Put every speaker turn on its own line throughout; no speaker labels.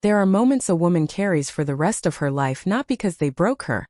There are moments a woman carries for the rest of her life not because they broke her,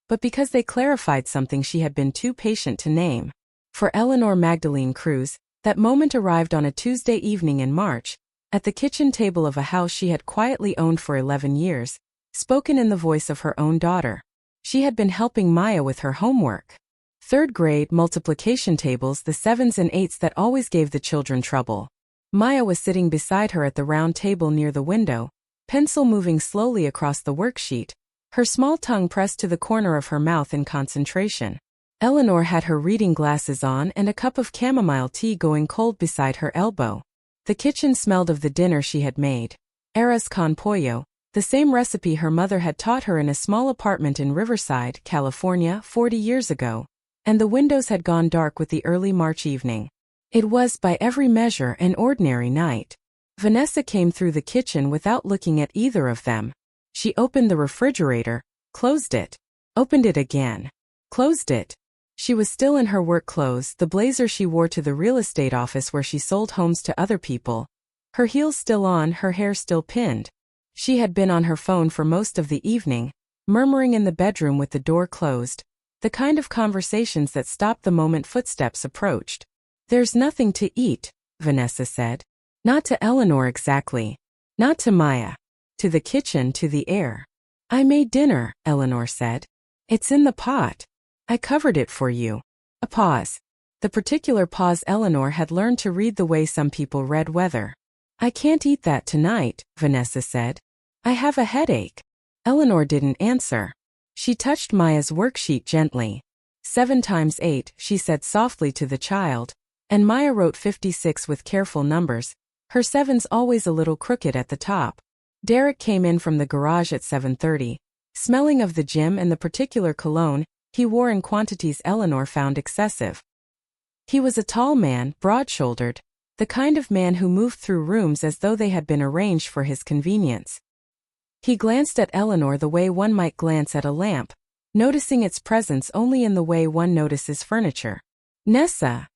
but because they clarified something she had been too patient to name. For Eleanor Magdalene Cruz, that moment arrived on a Tuesday evening in March, at the kitchen table of a house she had quietly owned for 11 years, spoken in the voice of her own daughter. She had been helping Maya with her homework. Third grade multiplication tables, the 7s and 8s that always gave the children trouble. Maya was sitting beside her at the round table near the window, pencil moving slowly across the worksheet, her small tongue pressed to the corner of her mouth in concentration. Eleanor had her reading glasses on and a cup of chamomile tea going cold beside her elbow. The kitchen smelled of the dinner she had made. Arroz con pollo, the same recipe her mother had taught her in a small apartment in Riverside, California, 40 years ago. And the windows had gone dark with the early March evening. It was, by every measure, an ordinary night. Vanessa came through the kitchen without looking at either of them. She opened the refrigerator, closed it, opened it again, closed it. She was still in her work clothes, the blazer she wore to the real estate office where she sold homes to other people. Her heels still on, her hair still pinned. She had been on her phone for most of the evening, murmuring in the bedroom with the door closed. The kind of conversations that stopped the moment footsteps approached. "There's nothing to eat," Vanessa said. Not to Eleanor exactly. Not to Maya. To the kitchen, to the air. "I made dinner," Eleanor said. "It's in the pot. I covered it for you." A pause. The particular pause Eleanor had learned to read the way some people read weather. "I can't eat that tonight," Vanessa said. "I have a headache." Eleanor didn't answer. She touched Maya's worksheet gently. 7 times 8, she said softly to the child, and Maya wrote 56 with careful numbers, her 7s always a little crooked at the top. Derek came in from the garage at 7:30, smelling of the gym and the particular cologne he wore in quantities Eleanor found excessive. He was a tall man, broad-shouldered, the kind of man who moved through rooms as though they had been arranged for his convenience. He glanced at Eleanor the way one might glance at a lamp, noticing its presence only in the way one notices furniture. "Nessa,"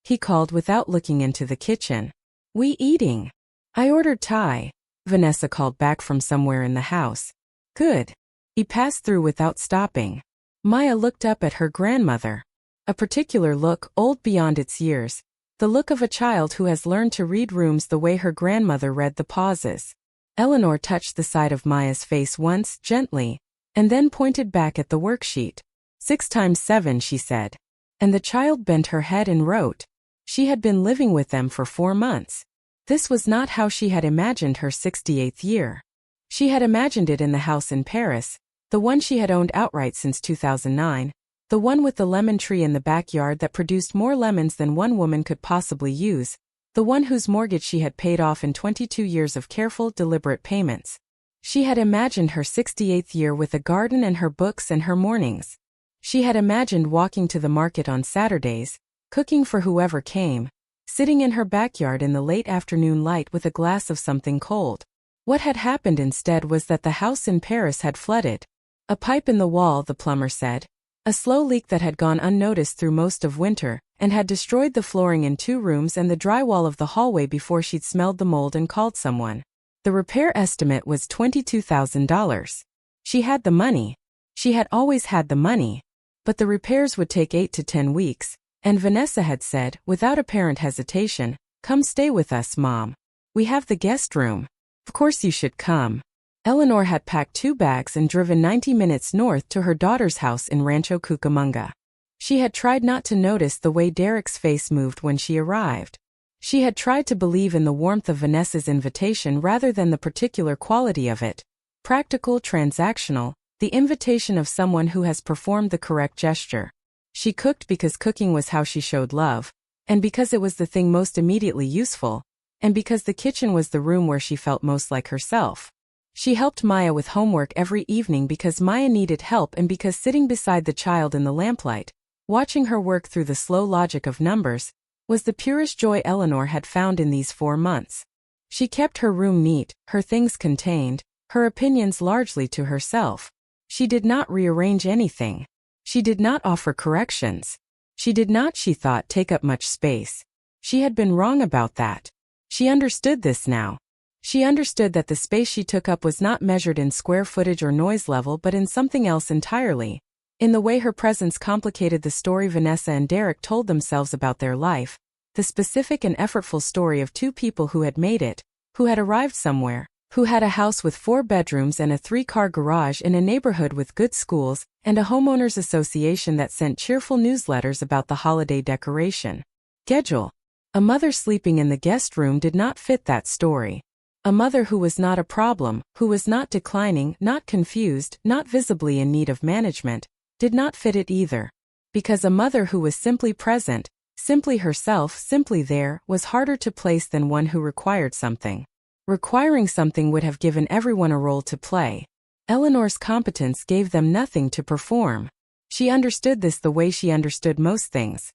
he called without looking into the kitchen. "We eating?" "I ordered Thai," Vanessa called back from somewhere in the house. "Good." He passed through without stopping. Maya looked up at her grandmother. A particular look, old beyond its years. The look of a child who has learned to read rooms the way her grandmother read the pauses. Eleanor touched the side of Maya's face once, gently, and then pointed back at the worksheet. 6 times 7, she said. And the child bent her head and wrote. She had been living with them for 4 months. This was not how she had imagined her 68th year. She had imagined it in the house in Paris, the one she had owned outright since 2009, the one with the lemon tree in the backyard that produced more lemons than one woman could possibly use, the one whose mortgage she had paid off in 22 years of careful, deliberate payments. She had imagined her 68th year with a garden and her books and her mornings. She had imagined walking to the market on Saturdays, cooking for whoever came, sitting in her backyard in the late afternoon light with a glass of something cold. What had happened instead was that the house in Paris had flooded. A pipe in the wall, the plumber said. A slow leak that had gone unnoticed through most of winter, and had destroyed the flooring in 2 rooms and the drywall of the hallway before she'd smelled the mold and called someone. The repair estimate was $22,000. She had the money. She had always had the money. But the repairs would take 8 to 10 weeks, and Vanessa had said, without apparent hesitation, "Come stay with us, Mom. We have the guest room. Of course you should come." Eleanor had packed 2 bags and driven 90 minutes north to her daughter's house in Rancho Cucamonga. She had tried not to notice the way Derek's face moved when she arrived. She had tried to believe in the warmth of Vanessa's invitation rather than the particular quality of it. Practical, transactional, the invitation of someone who has performed the correct gesture. She cooked because cooking was how she showed love, and because it was the thing most immediately useful, and because the kitchen was the room where she felt most like herself. She helped Maya with homework every evening because Maya needed help and because sitting beside the child in the lamplight, watching her work through the slow logic of numbers, was the purest joy Eleanor had found in these 4 months. She kept her room neat, her things contained, her opinions largely to herself. She did not rearrange anything. She did not offer corrections. She did not, she thought, take up much space. She had been wrong about that. She understood this now. She understood that the space she took up was not measured in square footage or noise level but in something else entirely, in the way her presence complicated the story Vanessa and Derek told themselves about their life, the specific and effortful story of two people who had made it, who had arrived somewhere, who had a house with 4 bedrooms and a 3-car garage in a neighborhood with good schools, and a homeowners association that sent cheerful newsletters about the holiday decoration. Schedule. A mother sleeping in the guest room did not fit that story. A mother who was not a problem, who was not declining, not confused, not visibly in need of management, did not fit it either. Because a mother who was simply present, simply herself, simply there, was harder to place than one who required something. Requiring something would have given everyone a role to play. Eleanor's competence gave them nothing to perform. She understood this the way she understood most things.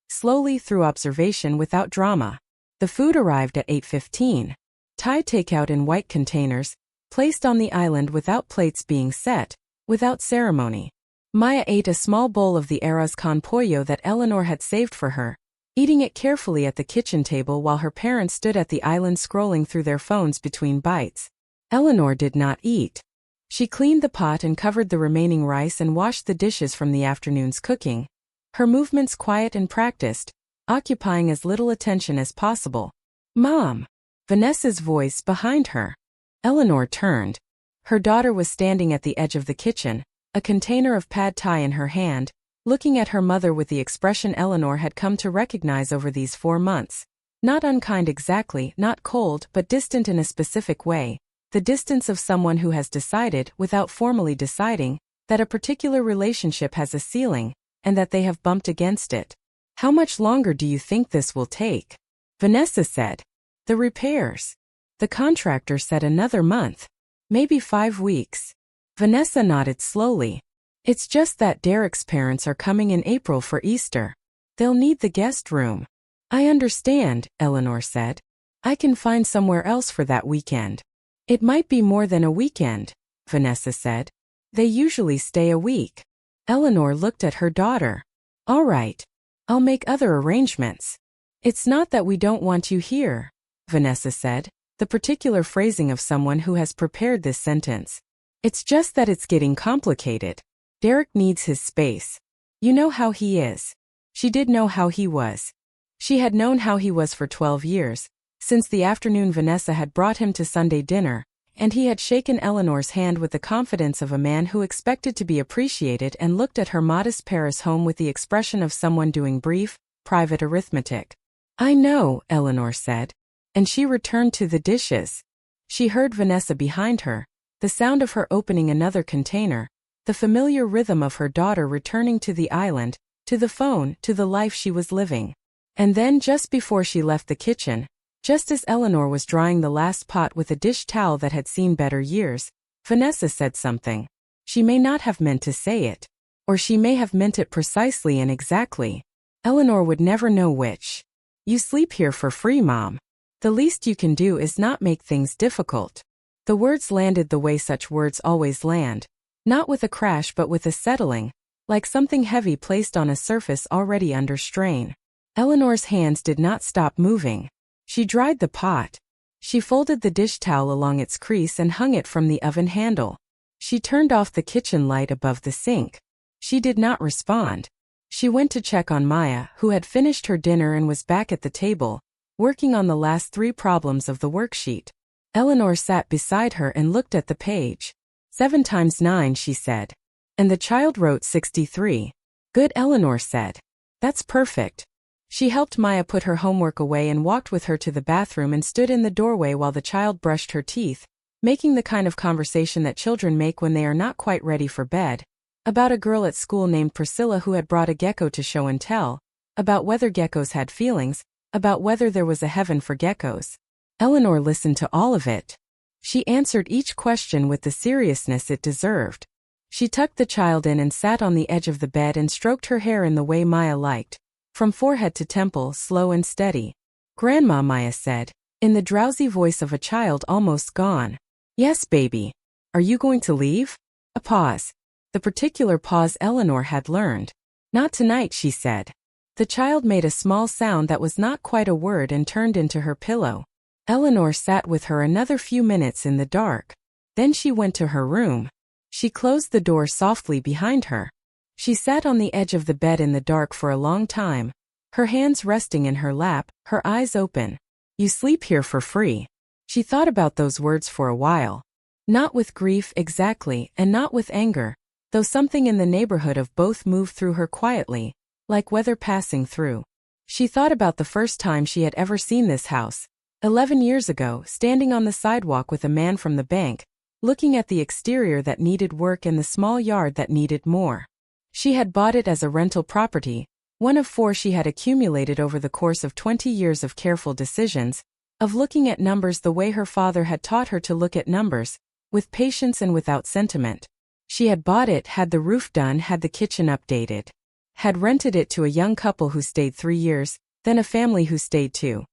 Slowly, through observation, without drama. The food arrived at 8:15. Thai takeout in white containers, placed on the island without plates being set, without ceremony. Maya ate a small bowl of the arroz con pollo that Eleanor had saved for her, eating it carefully at the kitchen table while her parents stood at the island scrolling through their phones between bites. Eleanor did not eat. She cleaned the pot and covered the remaining rice and washed the dishes from the afternoon's cooking. Her movements quiet and practiced, occupying as little attention as possible. "Mom!" Vanessa's voice behind her. Eleanor turned. Her daughter was standing at the edge of the kitchen, a container of pad thai in her hand, looking at her mother with the expression Eleanor had come to recognize over these 4 months. Not unkind exactly, not cold, but distant in a specific way, the distance of someone who has decided, without formally deciding, that a particular relationship has a ceiling, and that they have bumped against it. "How much longer do you think this will take?" Vanessa said. "The repairs." The contractor said another month. "Maybe 5 weeks. Vanessa nodded slowly. "It's just that Derek's parents are coming in April for Easter. They'll need the guest room." "I understand," Eleanor said. "I can find somewhere else for that weekend." "It might be more than a weekend," Vanessa said. "They usually stay a week." Eleanor looked at her daughter. "All right. I'll make other arrangements." "It's not that we don't want you here," Vanessa said, the particular phrasing of someone who has prepared this sentence. "It's just that it's getting complicated. Derek needs his space. You know how he is." She did know how he was. She had known how he was for 12 years, since the afternoon Vanessa had brought him to Sunday dinner, and he had shaken Eleanor's hand with the confidence of a man who expected to be appreciated and looked at her modest Paris home with the expression of someone doing brief, private arithmetic. "I know," Eleanor said. And she returned to the dishes. She heard Vanessa behind her, the sound of her opening another container, the familiar rhythm of her daughter returning to the island, to the phone, to the life she was living. And then just before she left the kitchen, just as Eleanor was drying the last pot with a dish towel that had seen better years, Vanessa said something. She may not have meant to say it. Or she may have meant it precisely and exactly. Eleanor would never know which. "You sleep here for free, Mom. The least you can do is not make things difficult." The words landed the way such words always land. Not with a crash but with a settling, like something heavy placed on a surface already under strain. Eleanor's hands did not stop moving. She dried the pot. She folded the dish towel along its crease and hung it from the oven handle. She turned off the kitchen light above the sink. She did not respond. She went to check on Maya, who had finished her dinner and was back at the table, working on the last 3 problems of the worksheet. Eleanor sat beside her and looked at the page. 7 times 9, she said. And the child wrote 63. "Good," Eleanor said. "That's perfect." She helped Maya put her homework away and walked with her to the bathroom and stood in the doorway while the child brushed her teeth, making the kind of conversation that children make when they are not quite ready for bed. About a girl at school named Priscilla who had brought a gecko to show and tell, about whether geckos had feelings, about whether there was a heaven for geckos. Eleanor listened to all of it. She answered each question with the seriousness it deserved. She tucked the child in and sat on the edge of the bed and stroked her hair in the way Maya liked, from forehead to temple, slow and steady. "Grandma," Maya said, in the drowsy voice of a child almost gone. "Yes, baby. Are you going to leave?" A pause. The particular pause Eleanor had learned. "Not tonight," she said. The child made a small sound that was not quite a word and turned into her pillow. Eleanor sat with her another few minutes in the dark. Then she went to her room. She closed the door softly behind her. She sat on the edge of the bed in the dark for a long time, her hands resting in her lap, her eyes open. You sleep here for free. She thought about those words for a while. Not with grief exactly, and not with anger, though something in the neighborhood of both moved through her quietly, like weather passing through. She thought about the first time she had ever seen this house, 11 years ago, standing on the sidewalk with a man from the bank, looking at the exterior that needed work and the small yard that needed more. She had bought it as a rental property, one of 4 she had accumulated over the course of 20 years of careful decisions, of looking at numbers the way her father had taught her to look at numbers, with patience and without sentiment. She had bought it, had the roof done, had the kitchen updated. Had rented it to a young couple who stayed 3 years, then a family who stayed 2.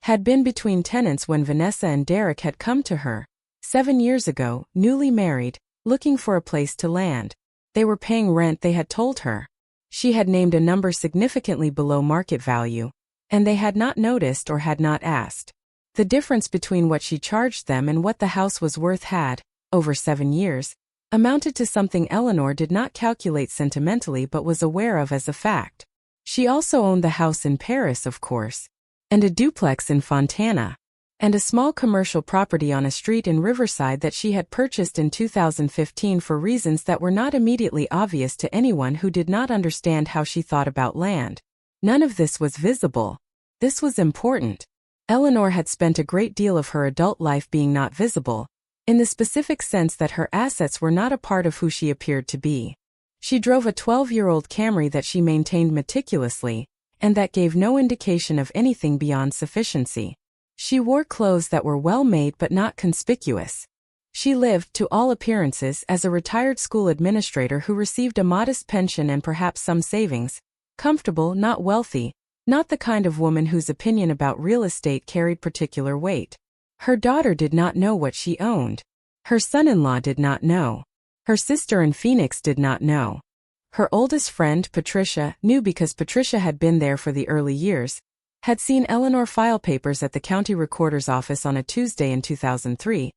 Had been between tenants when Vanessa and Derek had come to her, 7 years ago, newly married, looking for a place to land. They were paying rent, they had told her. She had named a number significantly below market value, and they had not noticed or had not asked. The difference between what she charged them and what the house was worth had, over 7 years, amounted to something Eleanor did not calculate sentimentally but was aware of as a fact. She also owned the house in Paris, of course, and a duplex in Fontana, and a small commercial property on a street in Riverside that she had purchased in 2015 for reasons that were not immediately obvious to anyone who did not understand how she thought about land. None of this was visible. This was important. Eleanor had spent a great deal of her adult life being not visible, in the specific sense that her assets were not a part of who she appeared to be. She drove a 12-year-old Camry that she maintained meticulously, and that gave no indication of anything beyond sufficiency. She wore clothes that were well made but not conspicuous. She lived, to all appearances, as a retired school administrator who received a modest pension and perhaps some savings, comfortable, not wealthy, not the kind of woman whose opinion about real estate carried particular weight. Her daughter did not know what she owned. Her son-in-law did not know. Her sister in Phoenix did not know. Her oldest friend, Patricia, knew because Patricia had been there for the early years, had seen Eleanor file papers at the county recorder's office on a Tuesday in 2003,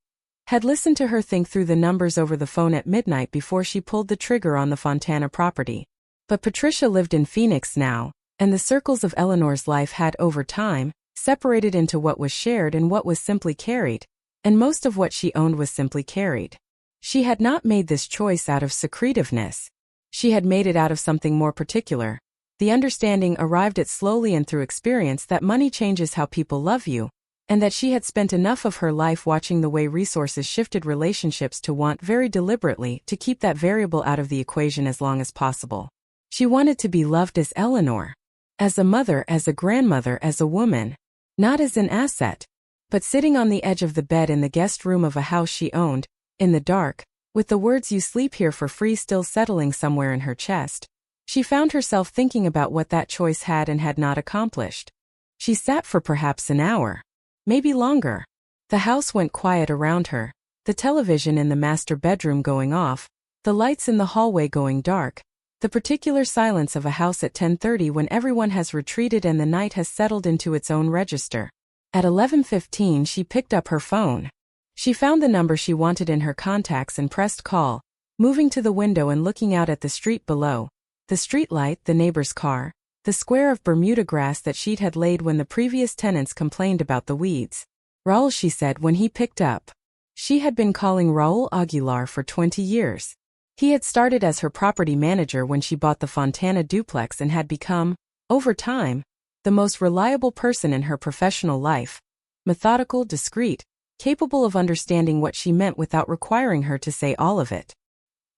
had listened to her think through the numbers over the phone at midnight before she pulled the trigger on the Fontana property. But Patricia lived in Phoenix now, and the circles of Eleanor's life had, over time, separated into what was shared and what was simply carried, and most of what she owned was simply carried. She had not made this choice out of secretiveness. She had made it out of something more particular. The understanding arrived at slowly and through experience that money changes how people love you, and that she had spent enough of her life watching the way resources shifted relationships to want very deliberately to keep that variable out of the equation as long as possible. She wanted to be loved as Eleanor. As a mother, as a grandmother, as a woman. Not as an asset. But sitting on the edge of the bed in the guest room of a house she owned, in the dark, with the words "you sleep here for free" still settling somewhere in her chest, she found herself thinking about what that choice had and had not accomplished. She sat for perhaps an hour. Maybe longer. The house went quiet around her, the television in the master bedroom going off, the lights in the hallway going dark, the particular silence of a house at 10:30 when everyone has retreated and the night has settled into its own register. At 11:15 she picked up her phone. She found the number she wanted in her contacts and pressed call, moving to the window and looking out at the street below. The street light, the neighbor's car, the square of Bermuda grass that she'd had laid when the previous tenants complained about the weeds. Raul, she said when he picked up. She had been calling Raul Aguilar for 20 years. He had started as her property manager when she bought the Fontana duplex and had become, over time, the most reliable person in her professional life. Methodical, discreet, capable of understanding what she meant without requiring her to say all of it.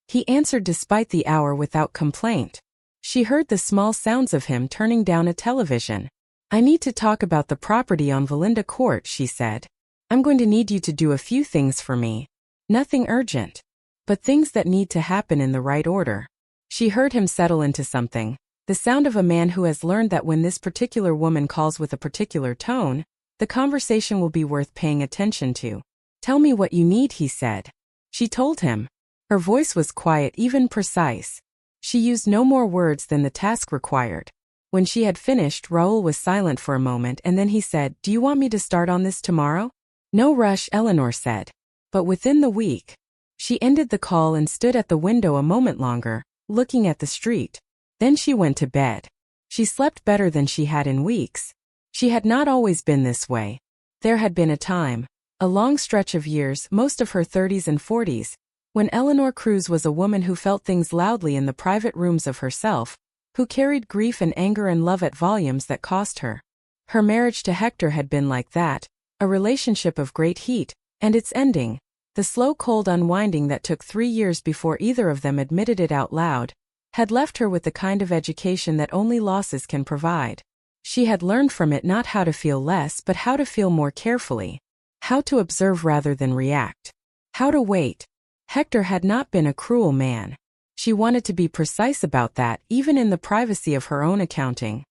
He answered despite the hour without complaint. She heard the small sounds of him turning down a television. "I need to talk about the property on Valinda Court," she said. "I'm going to need you to do a few things for me. Nothing urgent, but things that need to happen in the right order." She heard him settle into something, the sound of a man who has learned that when this particular woman calls with a particular tone, the conversation will be worth paying attention to. "Tell me what you need," he said. She told him. Her voice was quiet, even precise. She used no more words than the task required. When she had finished, Raoul was silent for a moment and then he said, "Do you want me to start on this tomorrow?" "No rush," Eleanor said. "But within the week." She ended the call and stood at the window a moment longer, looking at the street. Then she went to bed. She slept better than she had in weeks. She had not always been this way. There had been a time, a long stretch of years, most of her 30s and 40s, when Eleanor Cruz was a woman who felt things loudly in the private rooms of herself, who carried grief and anger and love at volumes that cost her. Her marriage to Hector had been like that, a relationship of great heat, and its ending, the slow cold unwinding that took 3 years before either of them admitted it out loud, had left her with the kind of education that only losses can provide. She had learned from it not how to feel less but how to feel more carefully, how to observe rather than react, how to wait. Hector had not been a cruel man. She wanted to be precise about that even in the privacy of her own accounting.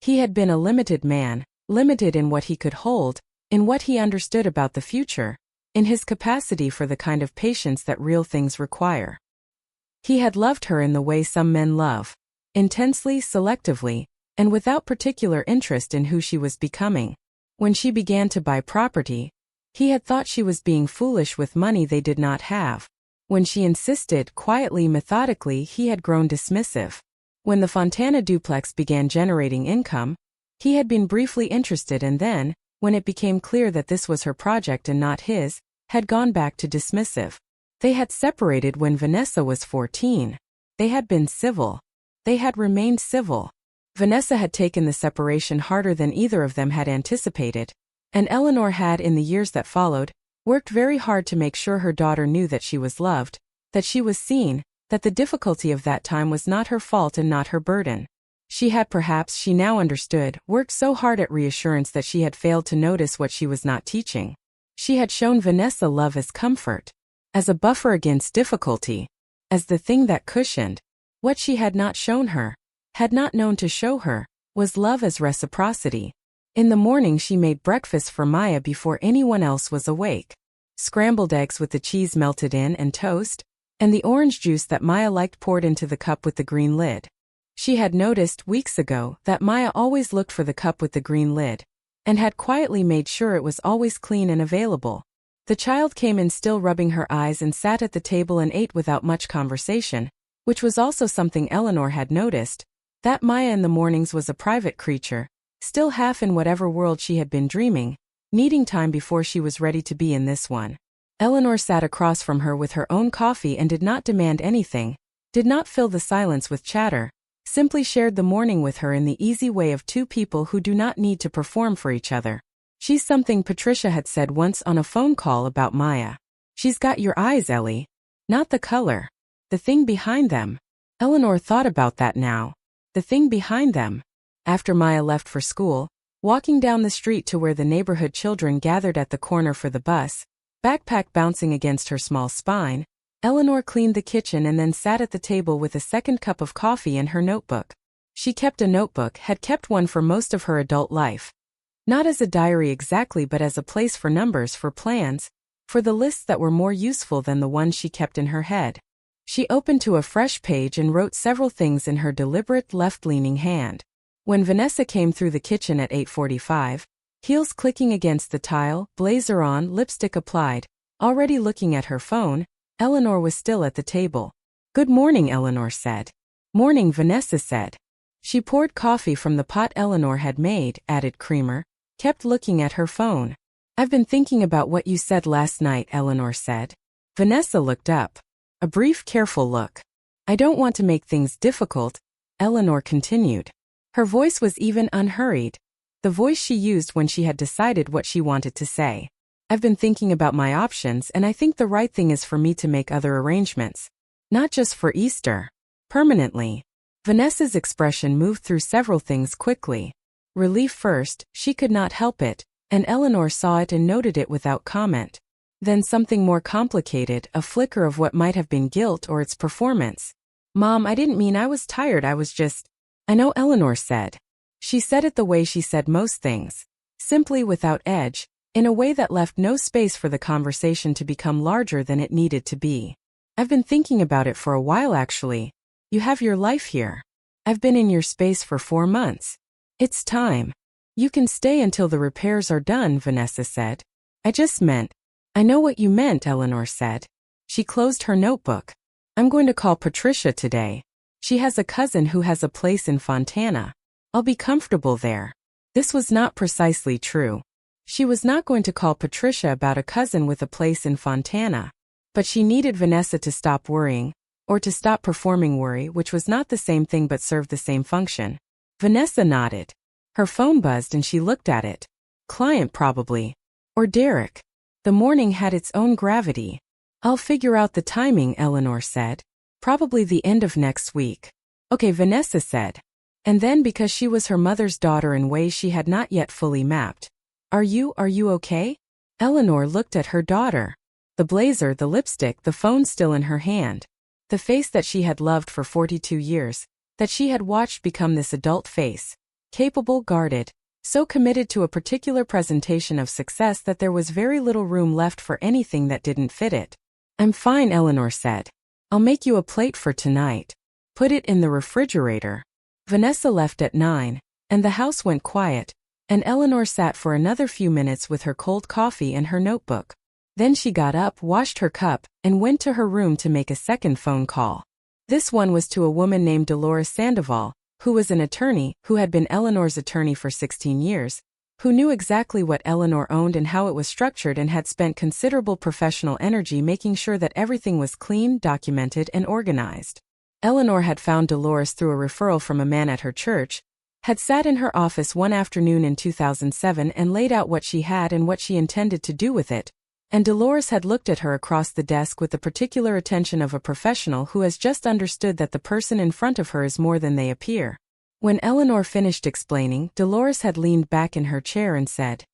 He had been a limited man, limited in what he could hold, in what he understood about the future, in his capacity for the kind of patience that real things require. He had loved her in the way some men love, intensely, selectively, and without particular interest in who she was becoming. When she began to buy property, he had thought she was being foolish with money they did not have. When she insisted, quietly, methodically, he had grown dismissive. When the Fontana duplex began generating income, he had been briefly interested and then, when it became clear that this was her project and not his, had gone back to dismissive. They had separated when Vanessa was 14. They had been civil. They had remained civil. Vanessa had taken the separation harder than either of them had anticipated, and Eleanor had, in the years that followed, worked very hard to make sure her daughter knew that she was loved, that she was seen, that the difficulty of that time was not her fault and not her burden. She had perhaps, she now understood, worked so hard at reassurance that she had failed to notice what she was not teaching. She had shown Vanessa love as comfort, as a buffer against difficulty, as the thing that cushioned. What she had not shown her, had not known to show her, was love as reciprocity. In the morning she made breakfast for Maya before anyone else was awake. Scrambled eggs with the cheese melted in and toast, and the orange juice that Maya liked poured into the cup with the green lid. She had noticed, weeks ago, that Maya always looked for the cup with the green lid, and had quietly made sure it was always clean and available. The child came in still rubbing her eyes and sat at the table and ate without much conversation, which was also something Eleanor had noticed, that Maya in the mornings was a private creature, still half in whatever world she had been dreaming, needing time before she was ready to be in this one. Eleanor sat across from her with her own coffee and did not demand anything, did not fill the silence with chatter, simply shared the morning with her in the easy way of two people who do not need to perform for each other. "She's something," Patricia had said once on a phone call about Maya. "She's got your eyes, Ellie. Not the color. The thing behind them." Eleanor thought about that now. The thing behind them. After Maya left for school, walking down the street to where the neighborhood children gathered at the corner for the bus, backpack bouncing against her small spine, Eleanor cleaned the kitchen and then sat at the table with a second cup of coffee and her notebook. She kept a notebook, had kept one for most of her adult life. Not as a diary exactly, but as a place for numbers, for plans, for the lists that were more useful than the ones she kept in her head. She opened to a fresh page and wrote several things in her deliberate, left-leaning hand. When Vanessa came through the kitchen at 8:45, heels clicking against the tile, blazer on, lipstick applied, already looking at her phone, Eleanor was still at the table. "Good morning," Eleanor said. "Morning," Vanessa said. She poured coffee from the pot Eleanor had made, added creamer, kept looking at her phone. "I've been thinking about what you said last night," Eleanor said. Vanessa looked up. A brief, careful look. "I don't want to make things difficult," Eleanor continued. Her voice was even unhurried, the voice she used when she had decided what she wanted to say. "I've been thinking about my options and I think the right thing is for me to make other arrangements. Not just for Easter. Permanently." Vanessa's expression moved through several things quickly. Relief first, she could not help it, and Eleanor saw it and noted it without comment. Then something more complicated, a flicker of what might have been guilt or its performance. "Mom, I didn't mean I was tired, I was just—" "I know," Eleanor said. She said it the way she said most things. Simply, without edge, in a way that left no space for the conversation to become larger than it needed to be. "I've been thinking about it for a while actually. You have your life here. I've been in your space for 4 months. It's time. You can stay until the repairs are done, Vanessa said. I just meant. I know what you meant, Eleanor said. She closed her notebook. I'm going to call Patricia today. She has a cousin who has a place in Fontana. I'll be comfortable there. This was not precisely true. She was not going to call Patricia about a cousin with a place in Fontana. But she needed Vanessa to stop worrying, or to stop performing worry, which was not the same thing but served the same function. Vanessa nodded. Her phone buzzed and she looked at it. Client probably. Or Derek. The morning had its own gravity. I'll figure out the timing, Eleanor said. Probably the end of next week. Okay, Vanessa said. And then because she was her mother's daughter in ways she had not yet fully mapped. Are you okay? Eleanor looked at her daughter. The blazer, the lipstick, the phone still in her hand. The face that she had loved for 42 years, that she had watched become this adult face. Capable, guarded, so committed to a particular presentation of success that there was very little room left for anything that didn't fit it. I'm fine, Eleanor said. I'll make you a plate for tonight. Put it in the refrigerator. Vanessa left at 9, and the house went quiet, and Eleanor sat for another few minutes with her cold coffee and her notebook. Then she got up, washed her cup, and went to her room to make a second phone call. This one was to a woman named Dolores Sandoval, who was an attorney, who had been Eleanor's attorney for 16 years, who knew exactly what Eleanor owned and how it was structured and had spent considerable professional energy making sure that everything was clean, documented, and organized. Eleanor had found Dolores through a referral from a man at her church, had sat in her office one afternoon in 2007 and laid out what she had and what she intended to do with it, and Dolores had looked at her across the desk with the particular attention of a professional who has just understood that the person in front of her is more than they appear. When Eleanor finished explaining, Dolores had leaned back in her chair and said,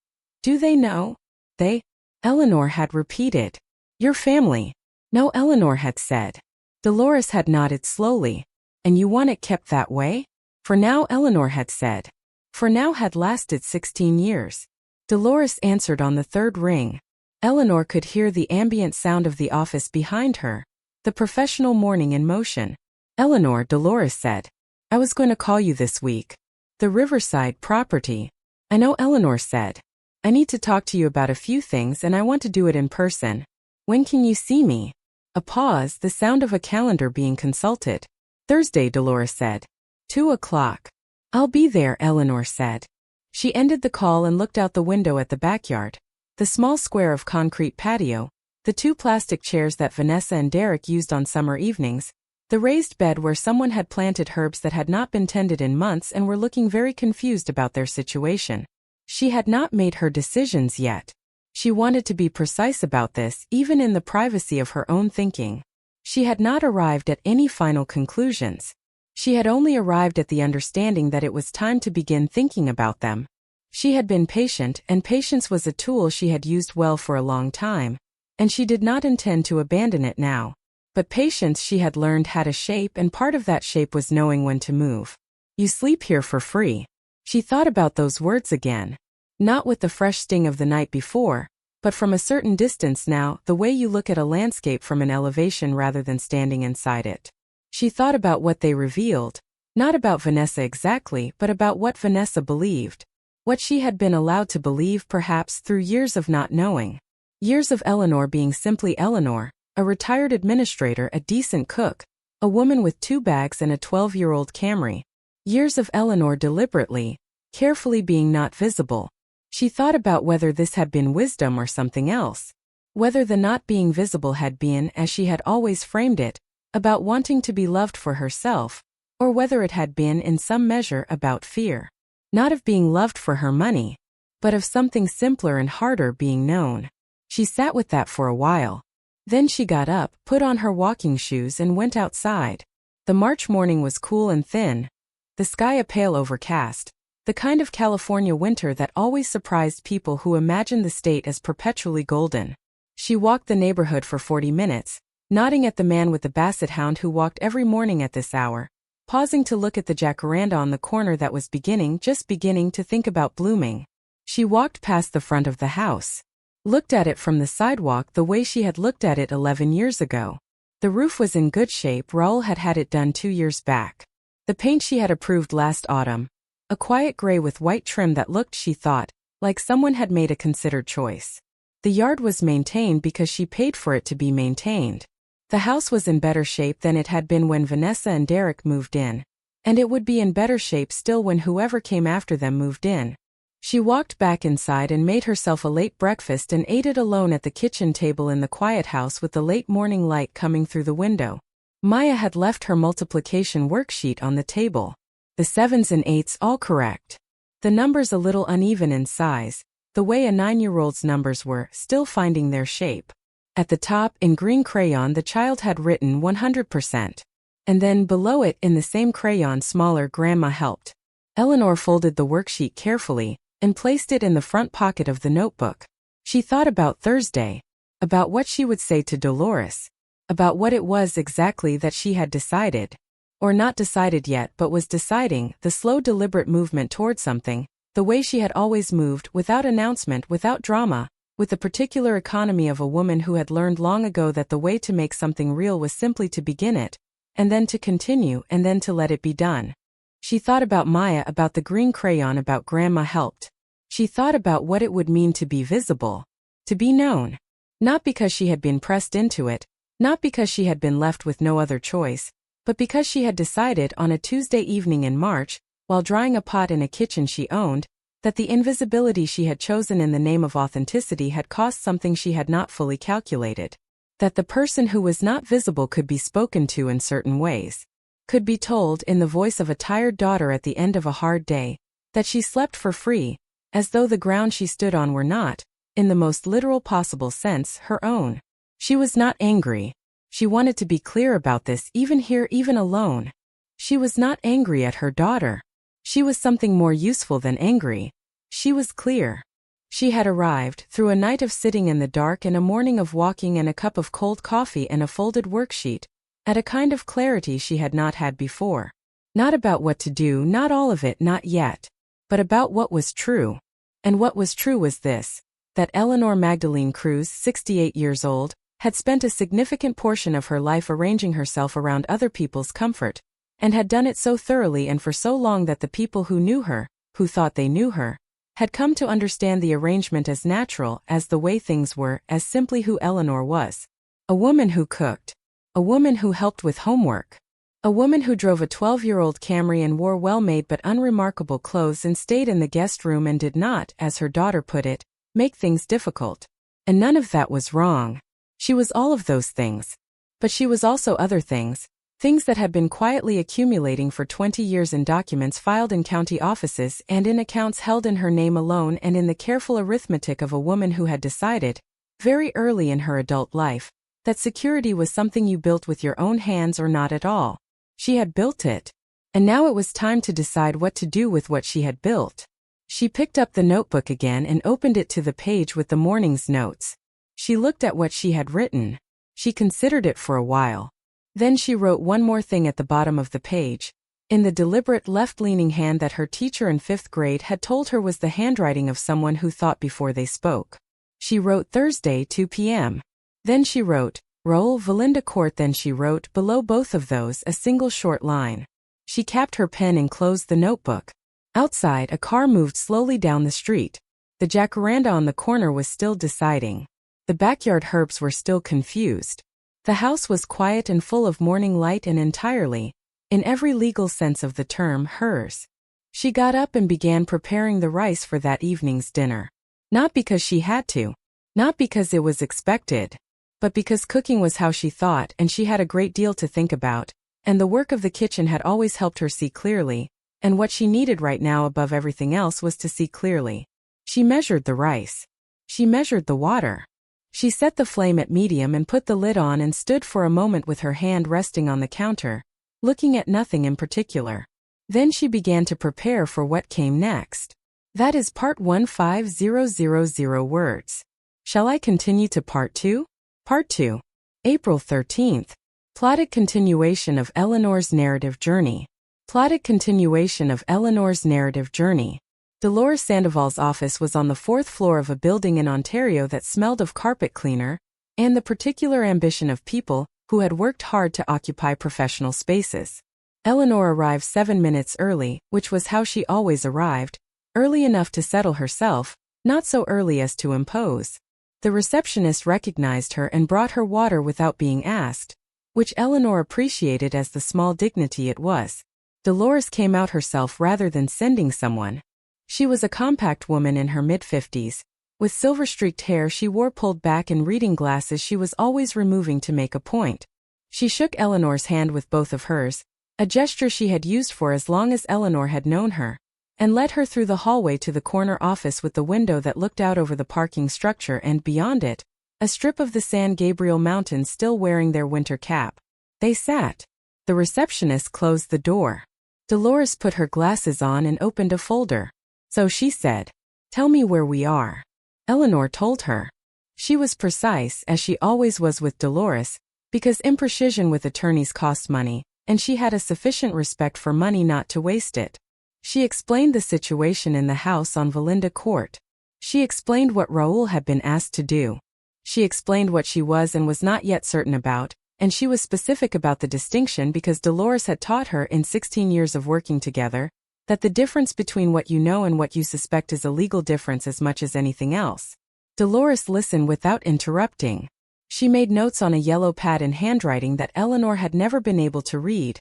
Do they know? They? Eleanor had repeated. Your family. No, Eleanor had said. Dolores had nodded slowly. And you want it kept that way? For now, Eleanor had said. For now had lasted 16 years. Dolores answered on the third ring. Eleanor could hear the ambient sound of the office behind her, the professional morning in motion. Eleanor, Dolores said. I was going to call you this week. The Riverside property. I know, Eleanor said. I need to talk to you about a few things and I want to do it in person. When can you see me? A pause, the sound of a calendar being consulted. Thursday, Dolores said. 2 o'clock. I'll be there, Eleanor said. She ended the call and looked out the window at the backyard. The small square of concrete patio, the 2 plastic chairs that Vanessa and Derek used on summer evenings, the raised bed where someone had planted herbs that had not been tended in months and were looking very confused about their situation. She had not made her decisions yet. She wanted to be precise about this, even in the privacy of her own thinking. She had not arrived at any final conclusions. She had only arrived at the understanding that it was time to begin thinking about them. She had been patient, and patience was a tool she had used well for a long time, and she did not intend to abandon it now. But patience, she had learned, had a shape, and part of that shape was knowing when to move. You sleep here for free. She thought about those words again. Not with the fresh sting of the night before, but from a certain distance now, the way you look at a landscape from an elevation rather than standing inside it. She thought about what they revealed, not about Vanessa exactly, but about what Vanessa believed. What she had been allowed to believe perhaps through years of not knowing. Years of Eleanor being simply Eleanor, a retired administrator, a decent cook, a woman with 2 bags and a 12-year-old Camry. Years of Eleanor deliberately, carefully being not visible. She thought about whether this had been wisdom or something else. Whether the not being visible had been, as she had always framed it, about wanting to be loved for herself, or whether it had been in some measure about fear. Not of being loved for her money, but of something simpler and harder being known. She sat with that for a while. Then she got up, put on her walking shoes and went outside. The March morning was cool and thin. The sky a pale overcast. The kind of California winter that always surprised people who imagined the state as perpetually golden. She walked the neighborhood for 40 minutes, nodding at the man with the basset hound who walked every morning at this hour, pausing to look at the jacaranda on the corner that was just beginning to think about blooming. She walked past the front of the house. Looked at it from the sidewalk the way she had looked at it 11 years ago. The roof was in good shape. Raul had had it done 2 years back. The paint she had approved last autumn. A quiet gray with white trim that looked, she thought, like someone had made a considered choice. The yard was maintained because she paid for it to be maintained. The house was in better shape than it had been when Vanessa and Derek moved in. And it would be in better shape still when whoever came after them moved in. She walked back inside and made herself a late breakfast and ate it alone at the kitchen table in the quiet house with the late morning light coming through the window. Maya had left her multiplication worksheet on the table. The 7s and 8s all correct. The numbers a little uneven in size, the way a 9-year-old's numbers were, still finding their shape. At the top, in green crayon, the child had written 100%. And then below it, in the same crayon smaller, Grandma helped. Eleanor folded the worksheet carefully and placed it in the front pocket of the notebook. She thought about Thursday, about what she would say to Dolores, about what it was exactly that she had decided. Or not decided yet but was deciding, the slow deliberate movement toward something, the way she had always moved, without announcement, without drama, with the particular economy of a woman who had learned long ago that the way to make something real was simply to begin it, and then to continue, and then to let it be done. She thought about Maya, about the green crayon, about Grandma helped. She thought about what it would mean to be visible, to be known. Not because she had been pressed into it, not because she had been left with no other choice, but because she had decided on a Tuesday evening in March, while drying a pot in a kitchen she owned, that the invisibility she had chosen in the name of authenticity had cost something she had not fully calculated. That the person who was not visible could be spoken to in certain ways, could be told in the voice of a tired daughter at the end of a hard day, that she slept for free, as though the ground she stood on were not, in the most literal possible sense, her own. She was not angry. She wanted to be clear about this even here, even alone. She was not angry at her daughter. She was something more useful than angry. She was clear. She had arrived, through a night of sitting in the dark and a morning of walking and a cup of cold coffee and a folded worksheet, at a kind of clarity she had not had before. Not about what to do, not all of it, not yet, but about what was true. And what was true was this, that Eleanor Magdalene Cruz, 68 years old, had spent a significant portion of her life arranging herself around other people's comfort, and had done it so thoroughly and for so long that the people who knew her, who thought they knew her, had come to understand the arrangement as natural, as the way things were, as simply who Eleanor was. A woman who cooked. A woman who helped with homework. A woman who drove a 12-year-old Camry and wore well-made but unremarkable clothes and stayed in the guest room and did not, as her daughter put it, make things difficult. And none of that was wrong. She was all of those things. But she was also other things, things that had been quietly accumulating for 20 years in documents filed in county offices and in accounts held in her name alone, and in the careful arithmetic of a woman who had decided, very early in her adult life, that security was something you built with your own hands or not at all. She had built it. And now it was time to decide what to do with what she had built. She picked up the notebook again and opened it to the page with the morning's notes. She looked at what she had written. She considered it for a while. Then she wrote one more thing at the bottom of the page, in the deliberate left-leaning hand that her teacher in 5th grade had told her was the handwriting of someone who thought before they spoke. She wrote Thursday 2 p.m. Then she wrote, Roll Valinda Court. Then she wrote, below both of those, a single short line. She capped her pen and closed the notebook. Outside, a car moved slowly down the street. The jacaranda on the corner was still deciding. The backyard herbs were still confused. The house was quiet and full of morning light and entirely, in every legal sense of the term, hers. She got up and began preparing the rice for that evening's dinner. Not because she had to, not because it was expected, but because cooking was how she thought, and she had a great deal to think about, and the work of the kitchen had always helped her see clearly, and what she needed right now above everything else was to see clearly. She measured the rice. She measured the water. She set the flame at medium and put the lid on and stood for a moment with her hand resting on the counter, looking at nothing in particular. Then she began to prepare for what came next. That is part 15000 words. Shall I continue to part 2? Part 2. April 13th. Plotted continuation of Eleanor's narrative journey. Plotted continuation of Eleanor's narrative journey. Dolores Sandoval's office was on the 4th floor of a building in Ontario that smelled of carpet cleaner, and the particular ambition of people who had worked hard to occupy professional spaces. Eleanor arrived 7 minutes early, which was how she always arrived, early enough to settle herself, not so early as to impose. The receptionist recognized her and brought her water without being asked, which Eleanor appreciated as the small dignity it was. Dolores came out herself rather than sending someone. She was a compact woman in her mid-50s. With silver-streaked hair she wore pulled back and reading glasses she was always removing to make a point. She shook Eleanor's hand with both of hers, a gesture she had used for as long as Eleanor had known her, and led her through the hallway to the corner office with the window that looked out over the parking structure and, beyond it, a strip of the San Gabriel Mountains still wearing their winter cap. They sat. The receptionist closed the door. Dolores put her glasses on and opened a folder. So she said, "Tell me where we are." Eleanor told her. She was precise, as she always was with Dolores, because imprecision with attorneys cost money, and she had a sufficient respect for money not to waste it. She explained the situation in the house on Valinda Court. She explained what Raoul had been asked to do. She explained what she was and was not yet certain about, and she was specific about the distinction because Dolores had taught her in 16 years of working together that the difference between what you know and what you suspect is a legal difference as much as anything else. Dolores listened without interrupting. She made notes on a yellow pad in handwriting that Eleanor had never been able to read.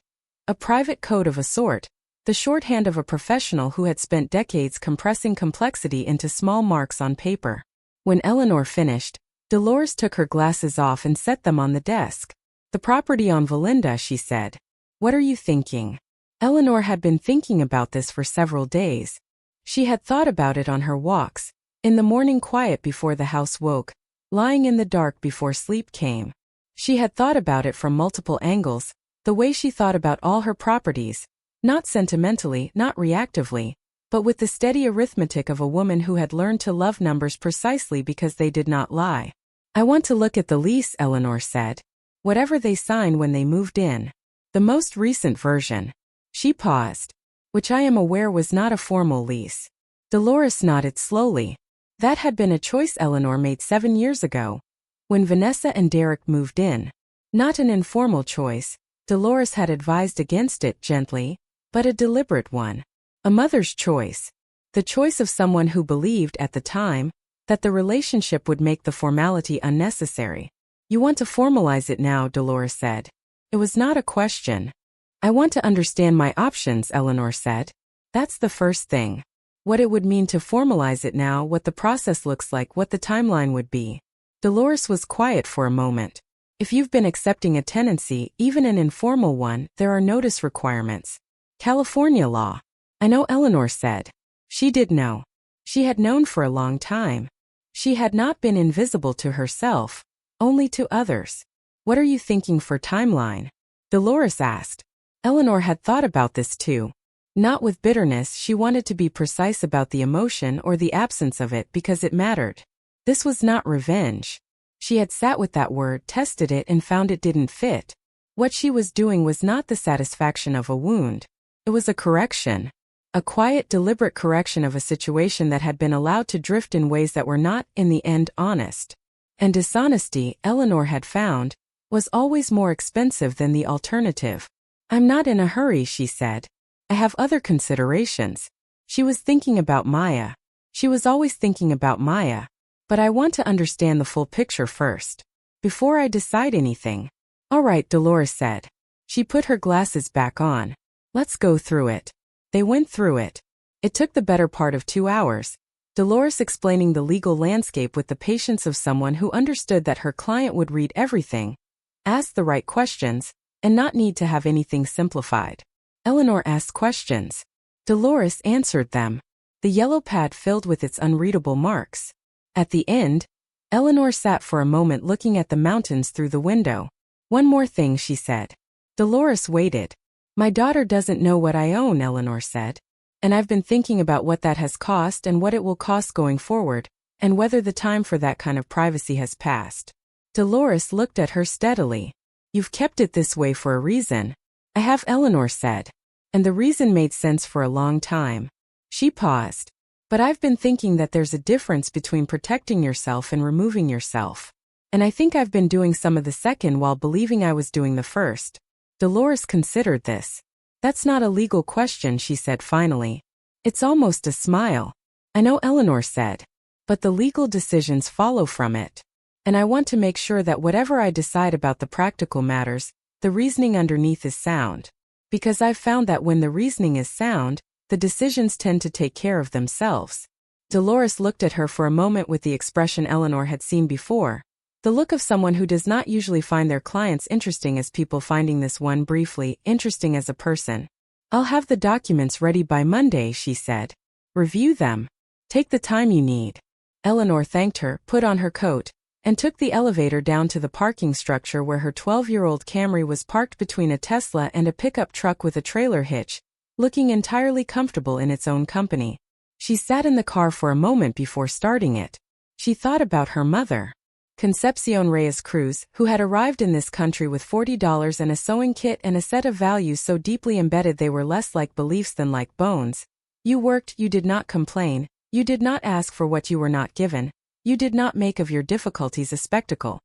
A private code of a sort, the shorthand of a professional who had spent decades compressing complexity into small marks on paper. When Eleanor finished, Dolores took her glasses off and set them on the desk. "The property on Valinda," she said. "What are you thinking?" Eleanor had been thinking about this for several days. She had thought about it on her walks, in the morning quiet before the house woke, lying in the dark before sleep came. She had thought about it from multiple angles, the way she thought about all her properties, not sentimentally, not reactively, but with the steady arithmetic of a woman who had learned to love numbers precisely because they did not lie. "I want to look at the lease," Eleanor said. "Whatever they signed when they moved in. The most recent version." She paused. "Which I am aware was not a formal lease." Dolores nodded slowly. That had been a choice Eleanor made 7 years ago, when Vanessa and Derek moved in. Not an informal choice, Dolores had advised against it gently, but a deliberate one. A mother's choice. The choice of someone who believed, at the time, that the relationship would make the formality unnecessary. "You want to formalize it now," Dolores said. It was not a question. "I want to understand my options," Eleanor said. "That's the first thing. What it would mean to formalize it now, what the process looks like, what the timeline would be." Dolores was quiet for a moment. "If you've been accepting a tenancy, even an informal one, there are notice requirements. California law." "I know," Eleanor said. She did know. She had known for a long time. She had not been invisible to herself, only to others. "What are you thinking for timeline?" Dolores asked. Eleanor had thought about this too. Not with bitterness, she wanted to be precise about the emotion or the absence of it because it mattered. This was not revenge. She had sat with that word, tested it, and found it didn't fit. What she was doing was not the satisfaction of a wound. It was a correction. A quiet, deliberate correction of a situation that had been allowed to drift in ways that were not, in the end, honest. And dishonesty, Eleanor had found, was always more expensive than the alternative. "I'm not in a hurry," she said. "I have other considerations." She was thinking about Maya. She was always thinking about Maya. "But I want to understand the full picture first, before I decide anything." "All right," Dolores said. She put her glasses back on. "Let's go through it." They went through it. It took the better part of 2 hours, Dolores explaining the legal landscape with the patience of someone who understood that her client would read everything, ask the right questions, and not need to have anything simplified. Eleanor asked questions. Dolores answered them. The yellow pad filled with its unreadable marks. At the end, Eleanor sat for a moment looking at the mountains through the window. "One more thing," she said. Dolores waited. "My daughter doesn't know what I own," Eleanor said. "And I've been thinking about what that has cost and what it will cost going forward, and whether the time for that kind of privacy has passed." Dolores looked at her steadily. "You've kept it this way for a reason." "I have," Eleanor said. "And the reason made sense for a long time." She paused. "But I've been thinking that there's a difference between protecting yourself and removing yourself. And I think I've been doing some of the second while believing I was doing the first." Dolores considered this. That's not a legal question, she said finally. It's almost a smile. I know, Eleanor said. But the legal decisions follow from it. And I want to make sure that whatever I decide about the practical matters, the reasoning underneath is sound. Because I've found that when the reasoning is sound, the decisions tend to take care of themselves. Dolores looked at her for a moment with the expression Eleanor had seen before, the look of someone who does not usually find their clients interesting as people, finding this one briefly interesting as a person. I'll have the documents ready by Monday, she said. Review them. Take the time you need. Eleanor thanked her, put on her coat, and took the elevator down to the parking structure where her 12-year-old Camry was parked between a Tesla and a pickup truck with a trailer hitch, looking entirely comfortable in its own company. She sat in the car for a moment before starting it. She thought about her mother, Concepcion Reyes Cruz, who had arrived in this country with $40 and a sewing kit and a set of values so deeply embedded they were less like beliefs than like bones. You worked, you did not complain, you did not ask for what you were not given, you did not make of your difficulties a spectacle.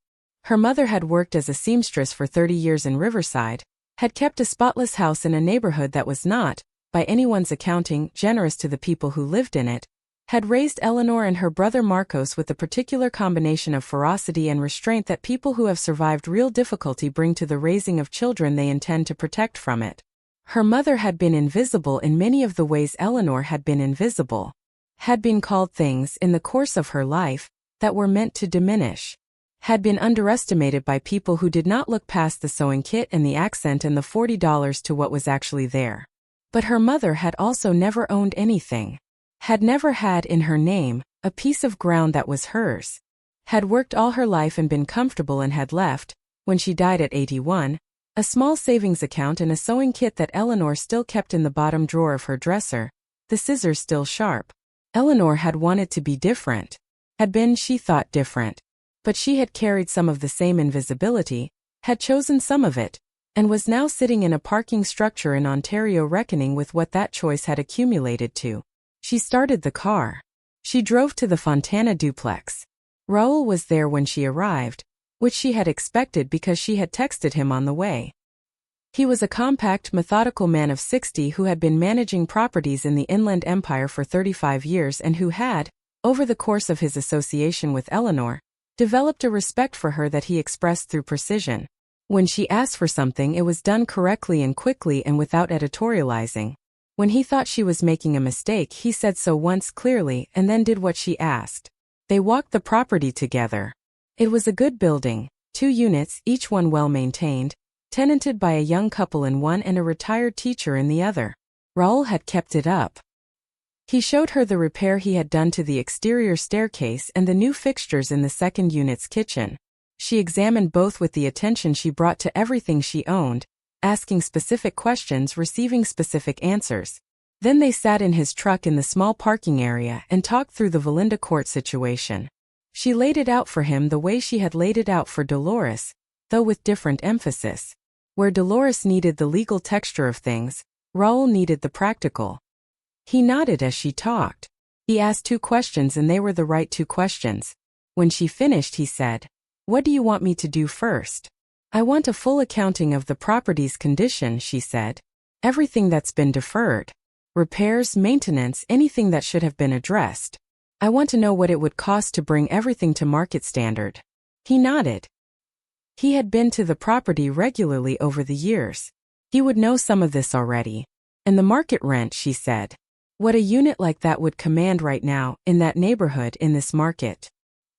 Her mother had worked as a seamstress for 30 years in Riverside, had kept a spotless house in a neighborhood that was not, by anyone's accounting, generous to the people who lived in it, had raised Eleanor and her brother Marcos with the particular combination of ferocity and restraint that people who have survived real difficulty bring to the raising of children they intend to protect from it. Her mother had been invisible in many of the ways Eleanor had been invisible, had been called things in the course of her life that were meant to diminish, had been underestimated by people who did not look past the sewing kit and the accent and the $40 to what was actually there. But her mother had also never owned anything, had never had in her name a piece of ground that was hers, had worked all her life and been comfortable and had left, when she died at 81, a small savings account and a sewing kit that Eleanor still kept in the bottom drawer of her dresser, the scissors still sharp. Eleanor had wanted to be different, had been, she thought, different, but she had carried some of the same invisibility, had chosen some of it, and was now sitting in a parking structure in Ontario reckoning with what that choice had accumulated to. She started the car. She drove to the Fontana duplex. Raul was there when she arrived, which she had expected because she had texted him on the way. He was a compact, methodical man of 60 who had been managing properties in the Inland Empire for 35 years and who had, over the course of his association with Eleanor, developed a respect for her that he expressed through precision. When she asked for something, it was done correctly and quickly and without editorializing. When he thought she was making a mistake, he said so once clearly and then did what she asked. They walked the property together. It was a good building, 2 units, each one well-maintained, tenanted by a young couple in one and a retired teacher in the other. Raul had kept it up. He showed her the repair he had done to the exterior staircase and the new fixtures in the second unit's kitchen. She examined both with the attention she brought to everything she owned, asking specific questions, receiving specific answers. Then they sat in his truck in the small parking area and talked through the Valinda Court situation. She laid it out for him the way she had laid it out for Dolores, though with different emphasis. Where Dolores needed the legal texture of things, Raul needed the practical. He nodded as she talked. He asked 2 questions and they were the right 2 questions. When she finished, he said, "What do you want me to do first?" "I want a full accounting of the property's condition," she said. "Everything that's been deferred. Repairs, maintenance, anything that should have been addressed. I want to know what it would cost to bring everything to market standard." He nodded. He had been to the property regularly over the years. He would know some of this already. And the market rent, she said. What a unit like that would command right now, in that neighborhood, in this market.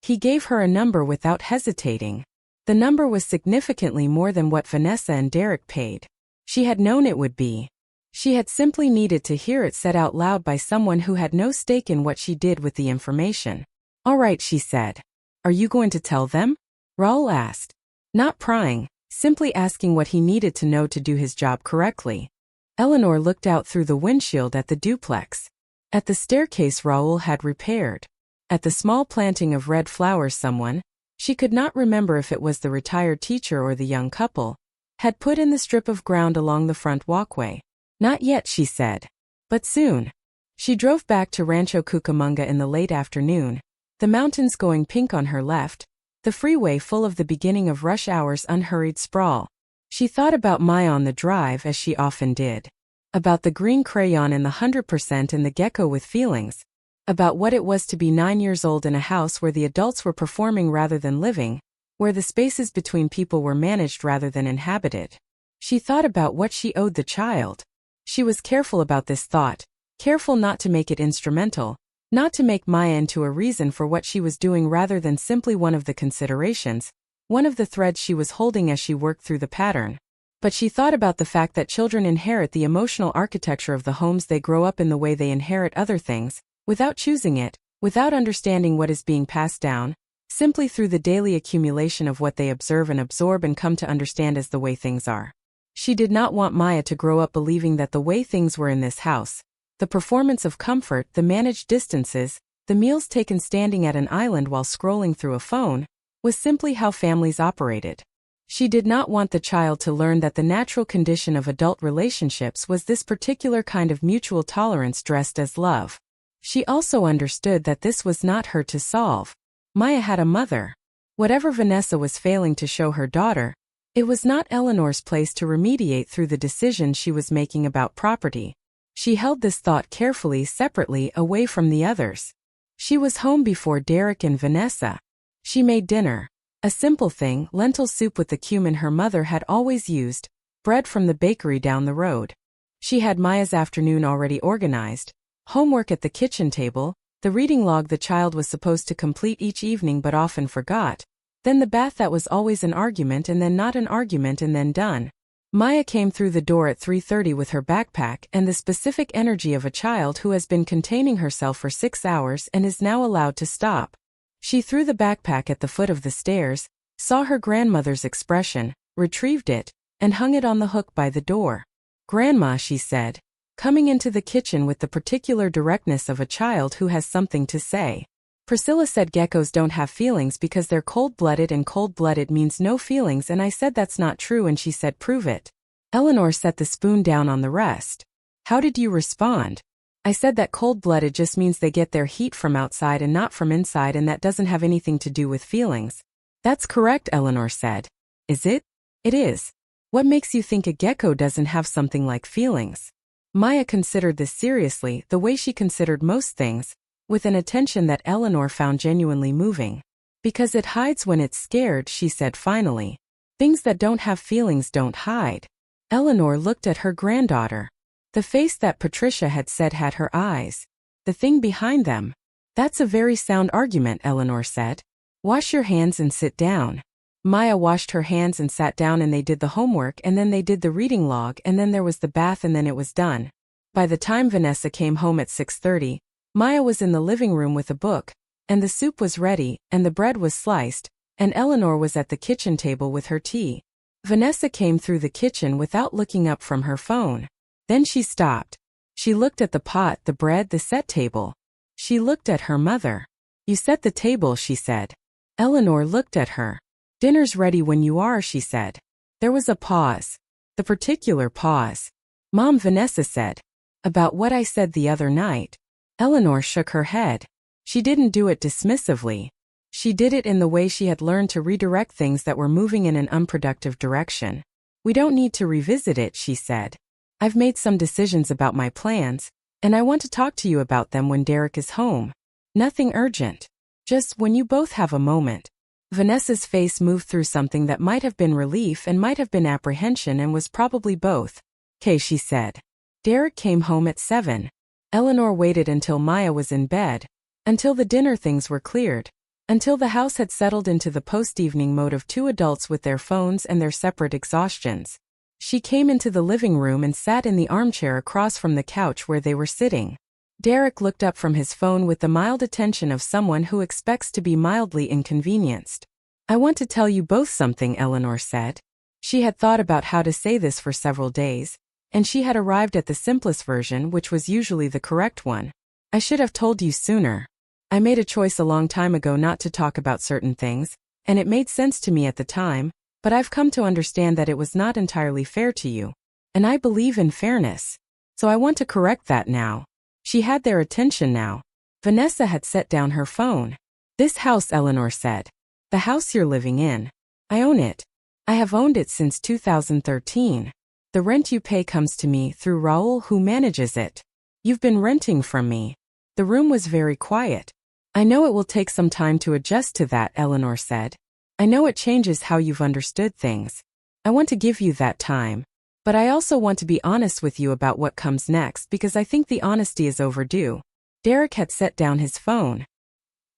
He gave her a number without hesitating. The number was significantly more than what Vanessa and Derek paid. She had known it would be. She had simply needed to hear it said out loud by someone who had no stake in what she did with the information. "All right," she said. "Are you going to tell them?" Raul asked. Not prying, simply asking what he needed to know to do his job correctly. Eleanor looked out through the windshield at the duplex. At the staircase Raul had repaired. At the small planting of red flowers someone, she could not remember if it was the retired teacher or the young couple, had put in the strip of ground along the front walkway. Not yet, she said. But soon. She drove back to Rancho Cucamonga in the late afternoon, the mountains going pink on her left, the freeway full of the beginning of rush hour's unhurried sprawl. She thought about Maya on the drive as she often did. about the green crayon and the 100% and the gecko with feelings, about what it was to be 9 years old in a house where the adults were performing rather than living, where the spaces between people were managed rather than inhabited. She thought about what she owed the child. She was careful about this thought, careful not to make it instrumental, not to make Maya into a reason for what she was doing rather than simply one of the considerations, one of the threads she was holding as she worked through the pattern. But she thought about the fact that children inherit the emotional architecture of the homes they grow up in the way they inherit other things, without choosing it, without understanding what is being passed down, simply through the daily accumulation of what they observe and absorb and come to understand as the way things are. She did not want Maya to grow up believing that the way things were in this house, the performance of comfort, the managed distances, the meals taken standing at an island while scrolling through a phone, was simply how families operated. She did not want the child to learn that the natural condition of adult relationships was this particular kind of mutual tolerance dressed as love. She also understood that this was not her to solve. Maya had a mother. Whatever Vanessa was failing to show her daughter, it was not Eleanor's place to remediate through the decision she was making about property. She held this thought carefully separately away from the others. She was home before Derek and Vanessa. She made dinner. A simple thing, lentil soup with the cumin her mother had always used, bread from the bakery down the road. She had Maya's afternoon already organized, homework at the kitchen table, the reading log the child was supposed to complete each evening but often forgot, then the bath that was always an argument and then not an argument and then done. Maya came through the door at 3:30 with her backpack and the specific energy of a child who has been containing herself for 6 hours and is now allowed to stop. She threw the backpack at the foot of the stairs, saw her grandmother's expression, retrieved it, and hung it on the hook by the door. "Grandma," she said, coming into the kitchen with the particular directness of a child who has something to say. "Priscilla said geckos don't have feelings because they're cold-blooded and cold-blooded means no feelings and I said that's not true and she said prove it." Eleanor set the spoon down on the rest. "How did you respond?" "I said that cold-blooded just means they get their heat from outside and not from inside and that doesn't have anything to do with feelings." "That's correct," Eleanor said. "Is it?" "It is. What makes you think a gecko doesn't have something like feelings?" Maya considered this seriously, the way she considered most things, with an attention that Eleanor found genuinely moving. "Because it hides when it's scared," she said finally. "Things that don't have feelings don't hide." Eleanor looked at her granddaughter. The face that Patricia had said had her eyes. The thing behind them. "That's a very sound argument," Eleanor said. "Wash your hands and sit down." Maya washed her hands and sat down and they did the homework and then they did the reading log and then there was the bath and then it was done. By the time Vanessa came home at 6:30, Maya was in the living room with a book, and the soup was ready, and the bread was sliced, and Eleanor was at the kitchen table with her tea. Vanessa came through the kitchen without looking up from her phone. Then she stopped. She looked at the pot, the bread, the set table. She looked at her mother. "You set the table," she said. Eleanor looked at her. "Dinner's ready when you are," she said. There was a pause. The particular pause. "Mom," Vanessa said. "About what I said the other night." Eleanor shook her head. She didn't do it dismissively. She did it in the way she had learned to redirect things that were moving in an unproductive direction. "We don't need to revisit it," she said. "I've made some decisions about my plans, and I want to talk to you about them when Derek is home. Nothing urgent. Just when you both have a moment." Vanessa's face moved through something that might have been relief and might have been apprehension and was probably both. "'Kay," she said. Derek came home at 7. Eleanor waited until Maya was in bed, until the dinner things were cleared, until the house had settled into the post-evening mode of two adults with their phones and their separate exhaustions. She came into the living room and sat in the armchair across from the couch where they were sitting. Derek looked up from his phone with the mild attention of someone who expects to be mildly inconvenienced. "I want to tell you both something," Eleanor said. She had thought about how to say this for several days, and she had arrived at the simplest version, which was usually the correct one. "I should have told you sooner. I made a choice a long time ago not to talk about certain things, and it made sense to me at the time, but I've come to understand that it was not entirely fair to you. And I believe in fairness. So I want to correct that now." She had their attention now. Vanessa had set down her phone. "This house," Eleanor said. "The house you're living in. I own it. I have owned it since 2013. The rent you pay comes to me through Raul, who manages it. You've been renting from me. The room was very quiet. I know it will take some time to adjust to that, Eleanor said. I know it changes how you've understood things. I want to give you that time. But I also want to be honest with you about what comes next because I think the honesty is overdue. Derek had set down his phone.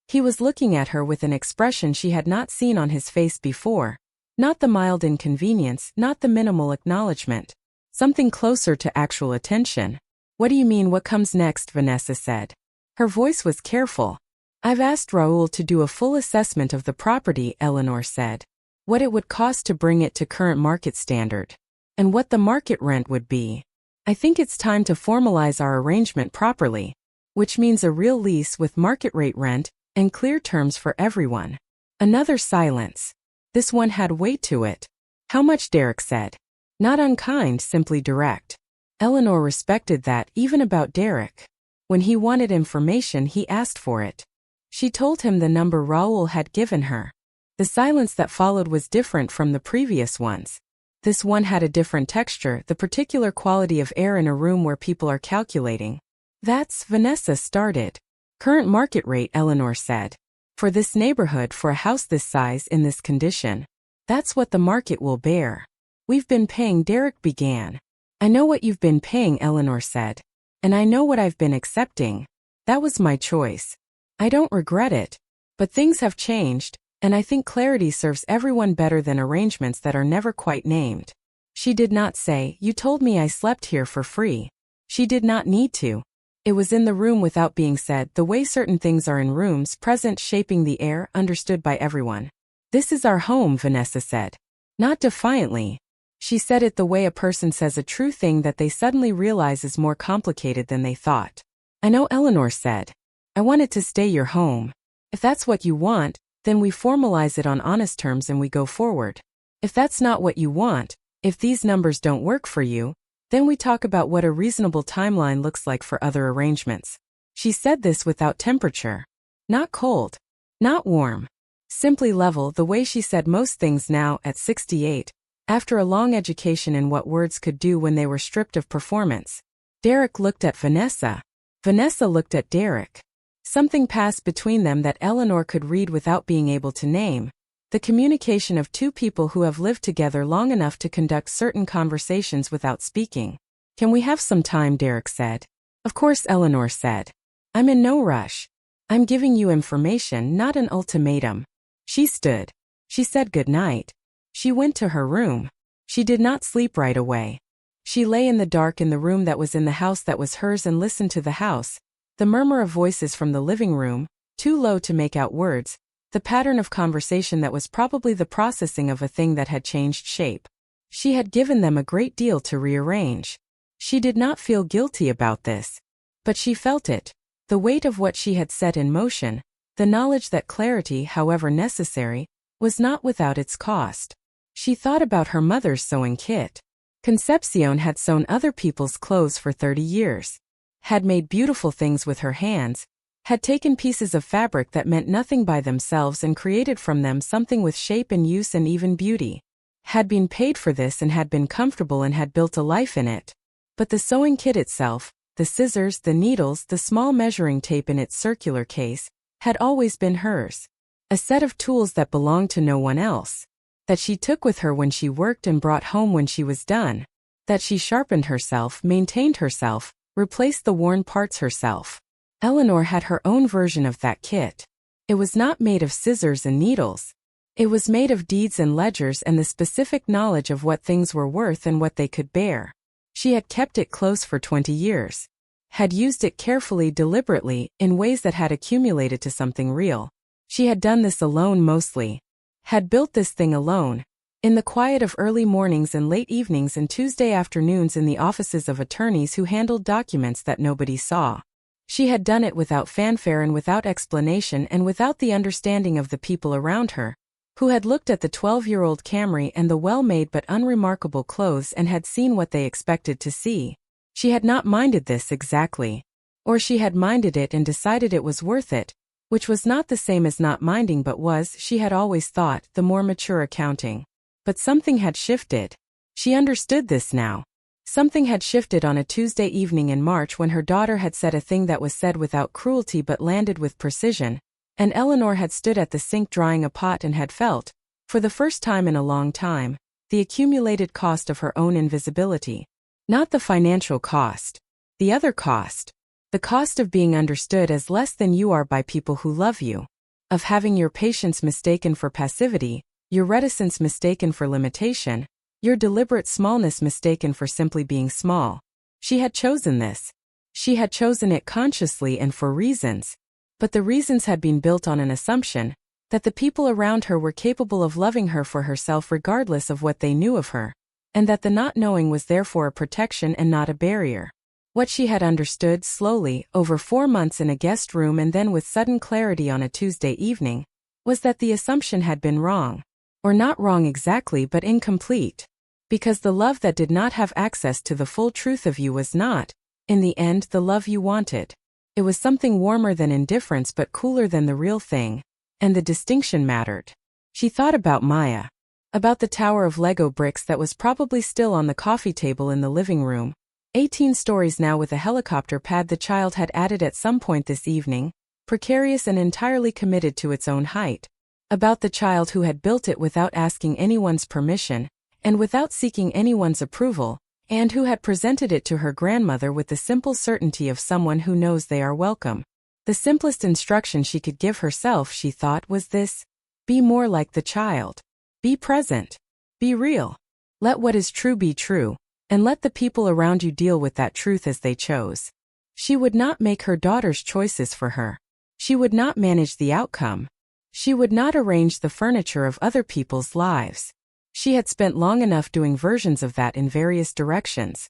He was looking at her with an expression she had not seen on his face before. Not the mild inconvenience, not the minimal acknowledgement. Something closer to actual attention. What do you mean, what comes next? Vanessa said. Her voice was careful. I've asked Raul to do a full assessment of the property, Eleanor said. What it would cost to bring it to current market standard. And what the market rent would be. I think it's time to formalize our arrangement properly. Which means a real lease with market rate rent and clear terms for everyone. Another silence. This one had weight to it. How much? Derek said. Not unkind, simply direct. Eleanor respected that, even about Derek. When he wanted information, he asked for it. She told him the number Raul had given her. The silence that followed was different from the previous ones. This one had a different texture, the particular quality of air in a room where people are calculating. That's, Vanessa started. Current market rate, Eleanor said. For this neighborhood, for a house this size in this condition. That's what the market will bear. We've been paying, Derek began. I know what you've been paying, Eleanor said. And I know what I've been accepting. That was my choice. I don't regret it. But things have changed, and I think clarity serves everyone better than arrangements that are never quite named. She did not say, you told me I slept here for free. She did not need to. It was in the room without being said, the way certain things are in rooms, present, shaping the air, understood by everyone. This is our home, Vanessa said. Not defiantly. She said it the way a person says a true thing that they suddenly realize is more complicated than they thought. I know, Eleanor said. I want it to stay your home. If that's what you want, then we formalize it on honest terms and we go forward. If that's not what you want, if these numbers don't work for you, then we talk about what a reasonable timeline looks like for other arrangements. She said this without temperature. Not cold. Not warm. Simply level, the way she said most things now, at 68, after a long education in what words could do when they were stripped of performance. Derek looked at Vanessa. Vanessa looked at Derek. Something passed between them that Eleanor could read without being able to name. The communication of two people who have lived together long enough to conduct certain conversations without speaking. Can we have some time? Derek said. Of course, Eleanor said. I'm in no rush. I'm giving you information, not an ultimatum. She stood. She said good night. She went to her room. She did not sleep right away. She lay in the dark in the room that was in the house that was hers and listened to the house. The murmur of voices from the living room, too low to make out words. The pattern of conversation that was probably the processing of a thing that had changed shape. She had given them a great deal to rearrange. She did not feel guilty about this. But she felt it. The weight of what she had set in motion, the knowledge that clarity, however necessary, was not without its cost. She thought about her mother's sewing kit. Concepcion had sewn other people's clothes for 30 years. Had made beautiful things with her hands, had taken pieces of fabric that meant nothing by themselves and created from them something with shape and use and even beauty. Had been paid for this and had been comfortable and had built a life in it. But the sewing kit itself, the scissors, the needles, the small measuring tape in its circular case, had always been hers. A set of tools that belonged to no one else. That she took with her when she worked and brought home when she was done. That she sharpened herself, maintained herself, replaced the worn parts herself. Eleanor had her own version of that kit. It was not made of scissors and needles. It was made of deeds and ledgers and the specific knowledge of what things were worth and what they could bear. She had kept it close for 20 years. Had used it carefully, deliberately, in ways that had accumulated to something real. She had done this alone mostly. Had built this thing alone. In the quiet of early mornings and late evenings and Tuesday afternoons in the offices of attorneys who handled documents that nobody saw. She had done it without fanfare and without explanation and without the understanding of the people around her, who had looked at the 12-year-old Camry and the well-made but unremarkable clothes and had seen what they expected to see. She had not minded this exactly. Or she had minded it and decided it was worth it, which was not the same as not minding but was, she had always thought, the more mature accounting. But something had shifted. She understood this now. Something had shifted on a Tuesday evening in March when her daughter had said a thing that was said without cruelty but landed with precision, and Eleanor had stood at the sink drying a pot and had felt, for the first time in a long time, the accumulated cost of her own invisibility. Not the financial cost. The other cost. The cost of being understood as less than you are by people who love you. Of having your patience mistaken for passivity, your reticence mistaken for limitation, your deliberate smallness mistaken for simply being small. She had chosen this. She had chosen it consciously and for reasons. But the reasons had been built on an assumption that the people around her were capable of loving her for herself regardless of what they knew of her, and that the not knowing was therefore a protection and not a barrier. What she had understood slowly, over 4 months in a guest room and then with sudden clarity on a Tuesday evening, was that the assumption had been wrong. Or not wrong exactly but incomplete. Because the love that did not have access to the full truth of you was not, in the end, the love you wanted. It was something warmer than indifference but cooler than the real thing, and the distinction mattered. She thought about Maya. About the tower of Lego bricks that was probably still on the coffee table in the living room. 18 stories now with a helicopter pad the child had added at some point this evening, precarious and entirely committed to its own height. About the child who had built it without asking anyone's permission, and without seeking anyone's approval, and who had presented it to her grandmother with the simple certainty of someone who knows they are welcome. The simplest instruction she could give herself, she thought, was this: be more like the child. Be present. Be real. Let what is true be true, and let the people around you deal with that truth as they chose. She would not make her daughter's choices for her. She would not manage the outcome. She would not arrange the furniture of other people's lives. She had spent long enough doing versions of that in various directions.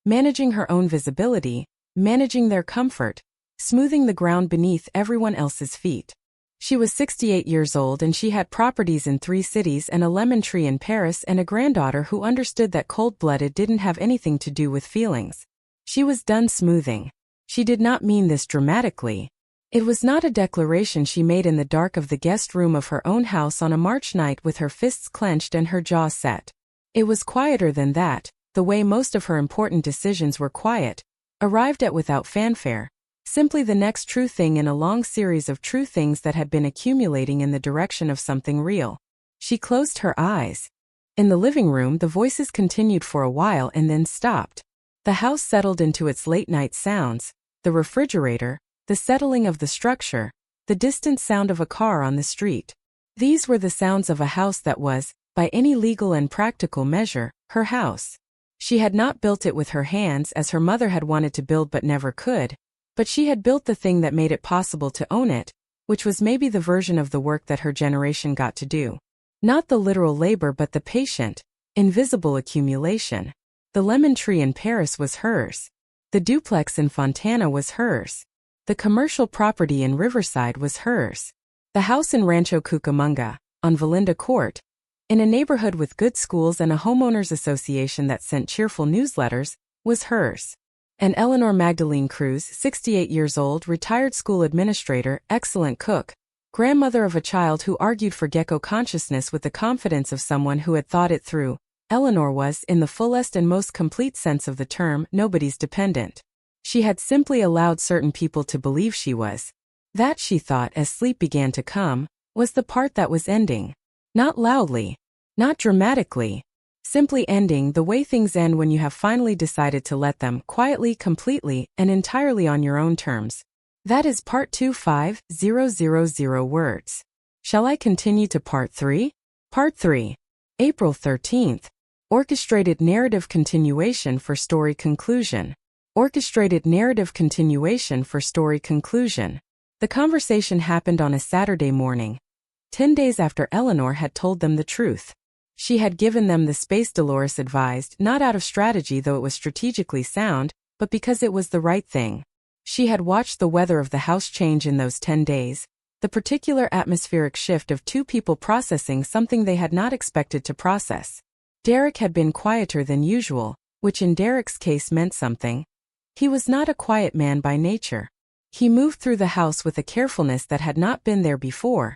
Managing her own visibility, managing their comfort, smoothing the ground beneath everyone else's feet. She was 68 years old and she had properties in 3 cities and a lemon tree in Paris and a granddaughter who understood that cold-blooded didn't have anything to do with feelings. She was done smoothing. She did not mean this dramatically. It was not a declaration she made in the dark of the guest room of her own house on a March night with her fists clenched and her jaw set. It was quieter than that, the way most of her important decisions were quiet, arrived at without fanfare, simply the next true thing in a long series of true things that had been accumulating in the direction of something real. She closed her eyes. In the living room the voices continued for a while and then stopped. The house settled into its late-night sounds, the refrigerator, the settling of the structure, the distant sound of a car on the street. These were the sounds of a house that was, by any legal and practical measure, her house. She had not built it with her hands as her mother had wanted to build but never could, but she had built the thing that made it possible to own it, which was maybe the version of the work that her generation got to do. Not the literal labor but the patient, invisible accumulation. The lemon tree in Paris was hers. The duplex in Fontana was hers. The commercial property in Riverside was hers. The house in Rancho Cucamonga, on Valinda Court, in a neighborhood with good schools and a homeowners association that sent cheerful newsletters, was hers. And Eleanor Magdalene Cruz, 68 years old, retired school administrator, excellent cook, grandmother of a child who argued for gecko consciousness with the confidence of someone who had thought it through. Eleanor was, in the fullest and most complete sense of the term, nobody's dependent. She had simply allowed certain people to believe she was. That, she thought as sleep began to come, was the part that was ending. Not loudly. Not dramatically. Simply ending the way things end when you have finally decided to let them, quietly, completely, and entirely on your own terms. That is part 25000 words. Shall I continue to part 3? Part 3. April 13th. Orchestrated narrative continuation for story conclusion. Orchestrated narrative continuation for story conclusion. The conversation happened on a Saturday morning, 10 days after Eleanor had told them the truth. She had given them the space Dolores advised, not out of strategy though it was strategically sound, but because it was the right thing. She had watched the weather of the house change in those 10 days, the particular atmospheric shift of 2 people processing something they had not expected to process. Derek had been quieter than usual, which in Derek's case meant something. He was not a quiet man by nature. He moved through the house with a carefulness that had not been there before,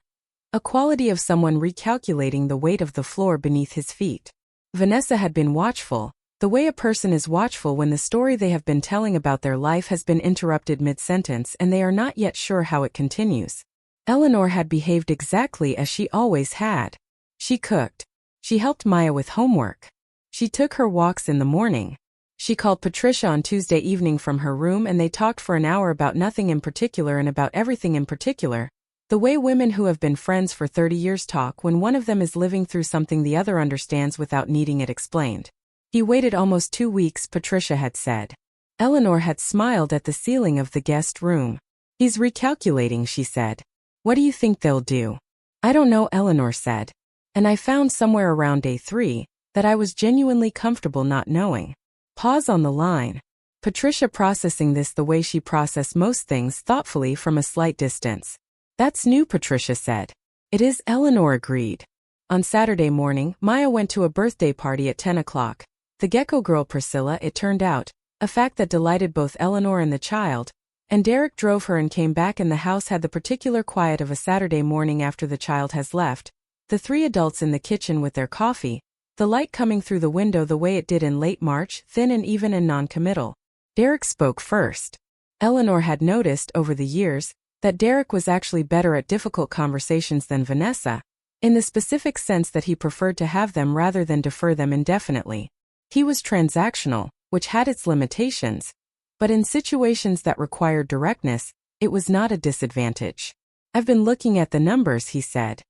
a quality of someone recalculating the weight of the floor beneath his feet. Vanessa had been watchful, the way a person is watchful when the story they have been telling about their life has been interrupted mid-sentence and they are not yet sure how it continues. Eleanor had behaved exactly as she always had. She cooked. She helped Maya with homework. She took her walks in the morning. She called Patricia on Tuesday evening from her room and they talked for an hour about nothing in particular and about everything in particular, the way women who have been friends for 30 years talk when one of them is living through something the other understands without needing it explained. He waited almost 2 weeks, Patricia had said. Eleanor had smiled at the ceiling of the guest room. He's recalculating, she said. What do you think they'll do? I don't know, Eleanor said. And I found somewhere around day 3 that I was genuinely comfortable not knowing. Pause on the line. Patricia processing this the way she processed most things, thoughtfully from a slight distance. That's new, Patricia said. It is, Eleanor agreed. On Saturday morning, Maya went to a birthday party at 10 o'clock. The gecko girl Priscilla, it turned out, a fact that delighted both Eleanor and the child, and Derek drove her and came back and the house had the particular quiet of a Saturday morning after the child has left, the 3 adults in the kitchen with their coffee, the light coming through the window the way it did in late March, thin and even and non-committal. Derek spoke first. Eleanor had noticed over the years that Derek was actually better at difficult conversations than Vanessa, in the specific sense that he preferred to have them rather than defer them indefinitely. He was transactional, which had its limitations, but in situations that required directness, it was not a disadvantage. I've been looking at the numbers, he said.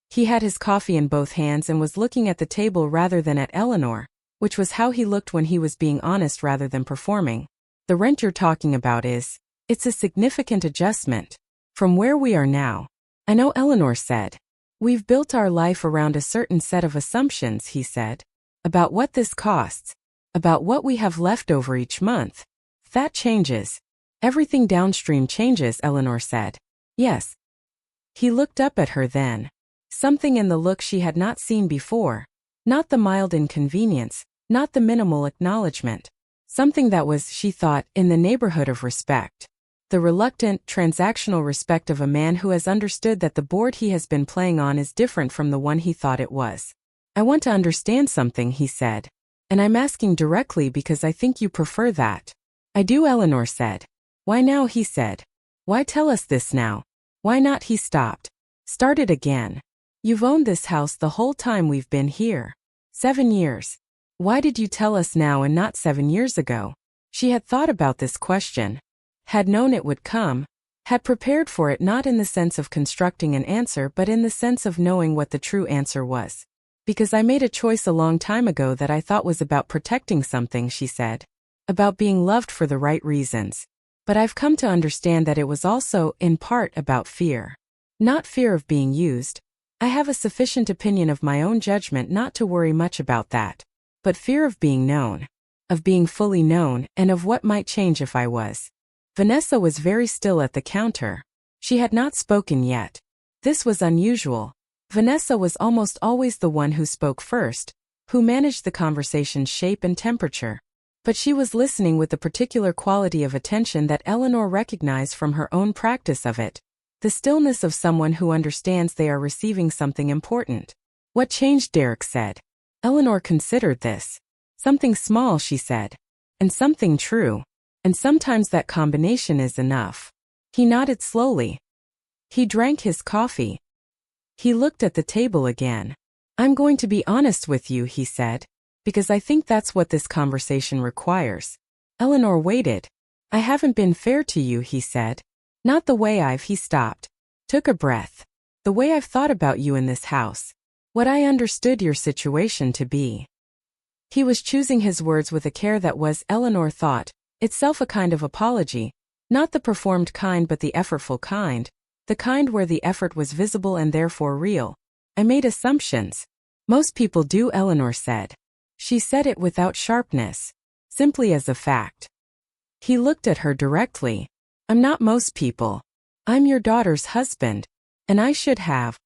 He had his coffee in both hands and was looking at the table rather than at Eleanor, which was how he looked when he was being honest rather than performing. The rent you're talking about it's a significant adjustment from where we are now. I know, Eleanor said. We've built our life around a certain set of assumptions, he said. About what this costs. About what we have left over each month. That changes. Everything downstream changes, Eleanor said. Yes. He looked up at her then. Something in the look she had not seen before. Not the mild inconvenience, not the minimal acknowledgement. Something that was, she thought, in the neighborhood of respect. The reluctant, transactional respect of a man who has understood that the board he has been playing on is different from the one he thought it was. I want to understand something, he said. And I'm asking directly because I think you prefer that. I do, Eleanor said. Why now, he said. Why tell us this now? Why not, he stopped. Started again. You've owned this house the whole time we've been here. 7 years. Why did you tell us now and not 7 years ago? She had thought about this question. Had known it would come. Had prepared for it not in the sense of constructing an answer but in the sense of knowing what the true answer was. Because I made a choice a long time ago that I thought was about protecting something, she said. About being loved for the right reasons. But I've come to understand that it was also, in part, about fear. Not fear of being used. I have a sufficient opinion of my own judgment not to worry much about that. But fear of being known. Of being fully known, and of what might change if I was. Vanessa was very still at the counter. She had not spoken yet. This was unusual. Vanessa was almost always the one who spoke first, who managed the conversation's shape and temperature. But she was listening with the particular quality of attention that Eleanor recognized from her own practice of it. The stillness of someone who understands they are receiving something important. What changed, Derek said. Eleanor considered this. Something small, she said. And something true. And sometimes that combination is enough. He nodded slowly. He drank his coffee. He looked at the table again. I'm going to be honest with you, he said. Because I think that's what this conversation requires. Eleanor waited. I haven't been fair to you, he said. Not the way he stopped. Took a breath. The way I've thought about you in this house. What I understood your situation to be. He was choosing his words with a care that was, Eleanor thought, itself a kind of apology. Not the performed kind but the effortful kind. The kind where the effort was visible and therefore real. I made assumptions. Most people do, Eleanor said. She said it without sharpness. Simply as a fact. He looked at her directly. I'm not most people. I'm your daughter's husband. And I should have.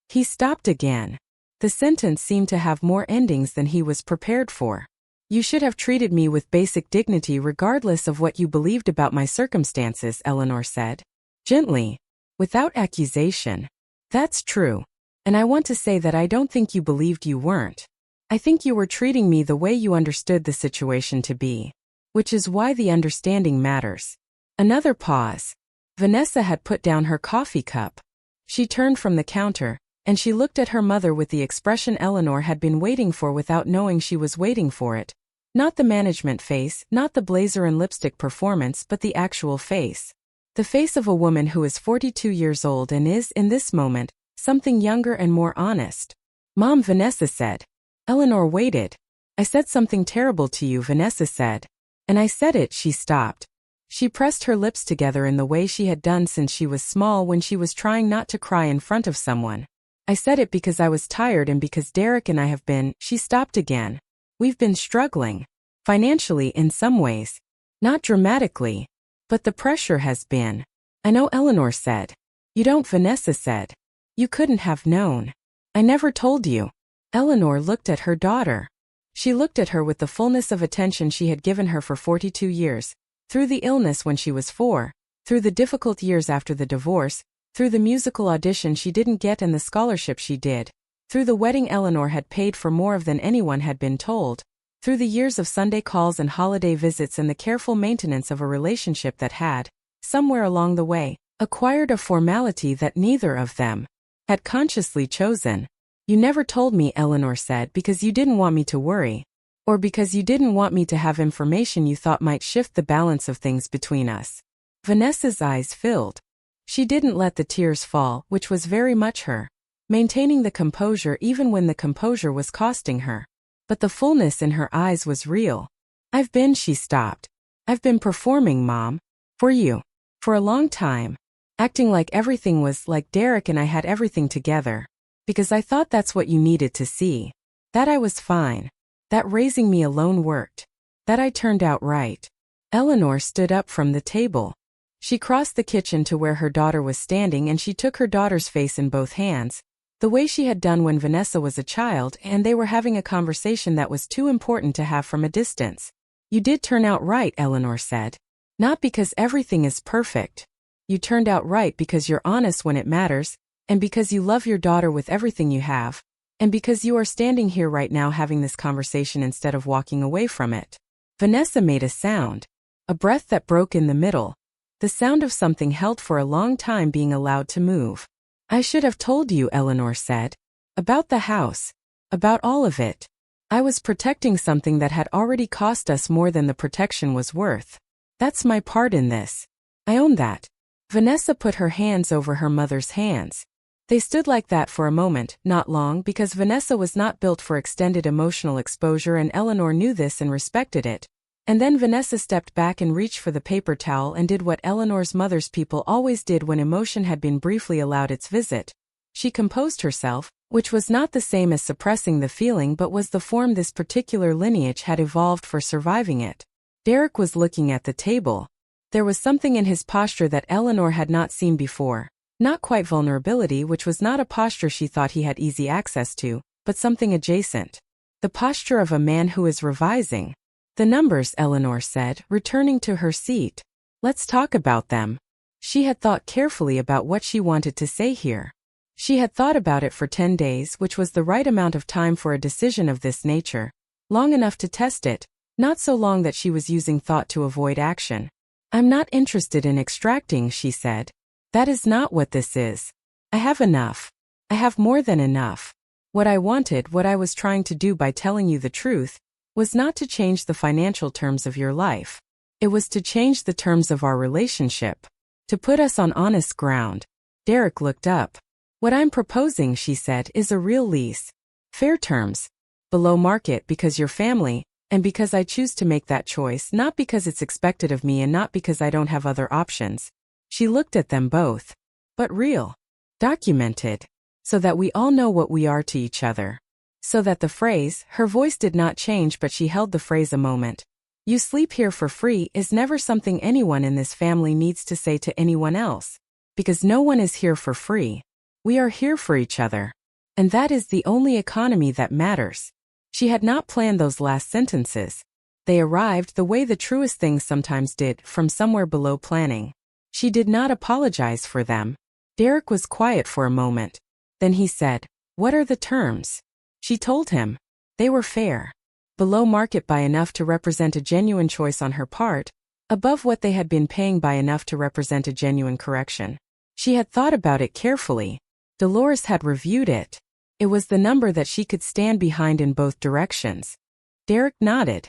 He stopped again. The sentence seemed to have more endings than he was prepared for. You should have treated me with basic dignity regardless of what you believed about my circumstances, Eleanor said. Gently. Without accusation. That's true. And I want to say that I don't think you believed you weren't. I think you were treating me the way you understood the situation to be. Which is why the understanding matters. Another pause. Vanessa had put down her coffee cup. She turned from the counter, and she looked at her mother with the expression Eleanor had been waiting for without knowing she was waiting for it. Not the management face, not the blazer and lipstick performance, but the actual face. The face of a woman who is 42 years old and is, in this moment, something younger and more honest. Mom, Vanessa said. Eleanor waited. I said something terrible to you, Vanessa said. And I said it, she stopped. She pressed her lips together in the way she had done since she was small when she was trying not to cry in front of someone. I said it because I was tired and because Derek and I have been, she stopped again. We've been struggling. Financially in some ways. Not dramatically. But the pressure has been. I know, Eleanor said. You don't, Vanessa said. You couldn't have known. I never told you. Eleanor looked at her daughter. She looked at her with the fullness of attention she had given her for 42 years, through the illness when she was 4, through the difficult years after the divorce, through the musical audition she didn't get and the scholarship she did, through the wedding Eleanor had paid for more of than anyone had been told, through the years of Sunday calls and holiday visits and the careful maintenance of a relationship that had, somewhere along the way, acquired a formality that neither of them had consciously chosen. You never told me, Eleanor said, because you didn't want me to worry. Or because you didn't want me to have information you thought might shift the balance of things between us. Vanessa's eyes filled. She didn't let the tears fall, which was very much her. Maintaining the composure even when the composure was costing her. But the fullness in her eyes was real. She stopped. I've been performing, Mom. For you. For a long time. Acting like everything was like Derek and I had everything together. Because I thought that's what you needed to see. That I was fine. That raising me alone worked. That I turned out right. Eleanor stood up from the table. She crossed the kitchen to where her daughter was standing and she took her daughter's face in both hands, the way she had done when Vanessa was a child and they were having a conversation that was too important to have from a distance. You did turn out right, Eleanor said. Not because everything is perfect. You turned out right because you're honest when it matters, and because you love your daughter with everything you have, and because you are standing here right now having this conversation instead of walking away from it. Vanessa made a sound. A breath that broke in the middle. The sound of something held for a long time being allowed to move. I should have told you, Eleanor said. About the house. About all of it. I was protecting something that had already cost us more than the protection was worth. That's my part in this. I own that. Vanessa put her hands over her mother's hands. They stood like that for a moment, not long, because Vanessa was not built for extended emotional exposure and Eleanor knew this and respected it. And then Vanessa stepped back and reached for the paper towel and did what Eleanor's mother's people always did when emotion had been briefly allowed its visit. She composed herself, which was not the same as suppressing the feeling but was the form this particular lineage had evolved for surviving it. Derek was looking at the table. There was something in his posture that Eleanor had not seen before. Not quite vulnerability, which was not a posture she thought he had easy access to, but something adjacent. The posture of a man who is revising. The numbers, Eleanor said, returning to her seat. Let's talk about them. She had thought carefully about what she wanted to say here. She had thought about it for 10 days, which was the right amount of time for a decision of this nature. Long enough to test it, not so long that she was using thought to avoid action. I'm not interested in extracting, she said. That is not what this is. I have enough. I have more than enough. What I wanted, what I was trying to do by telling you the truth, was not to change the financial terms of your life. It was to change the terms of our relationship. To put us on honest ground. Derek looked up. What I'm proposing, she said, is a real lease. Fair terms. Below market because you're family, and because I choose to make that choice, not because it's expected of me and not because I don't have other options. She looked at them both. But real. Documented. So that we all know what we are to each other. So that the phrase, her voice did not change but she held the phrase a moment. You sleep here for free is never something anyone in this family needs to say to anyone else. Because no one is here for free. We are here for each other. And that is the only economy that matters. She had not planned those last sentences. They arrived the way the truest things sometimes did, from somewhere below planning. She did not apologize for them. Derek was quiet for a moment. Then he said, "What are the terms?" She told him. They were fair. Below market by enough to represent a genuine choice on her part, above what they had been paying by enough to represent a genuine correction. She had thought about it carefully. Dolores had reviewed it. It was the number that she could stand behind in both directions. Derek nodded.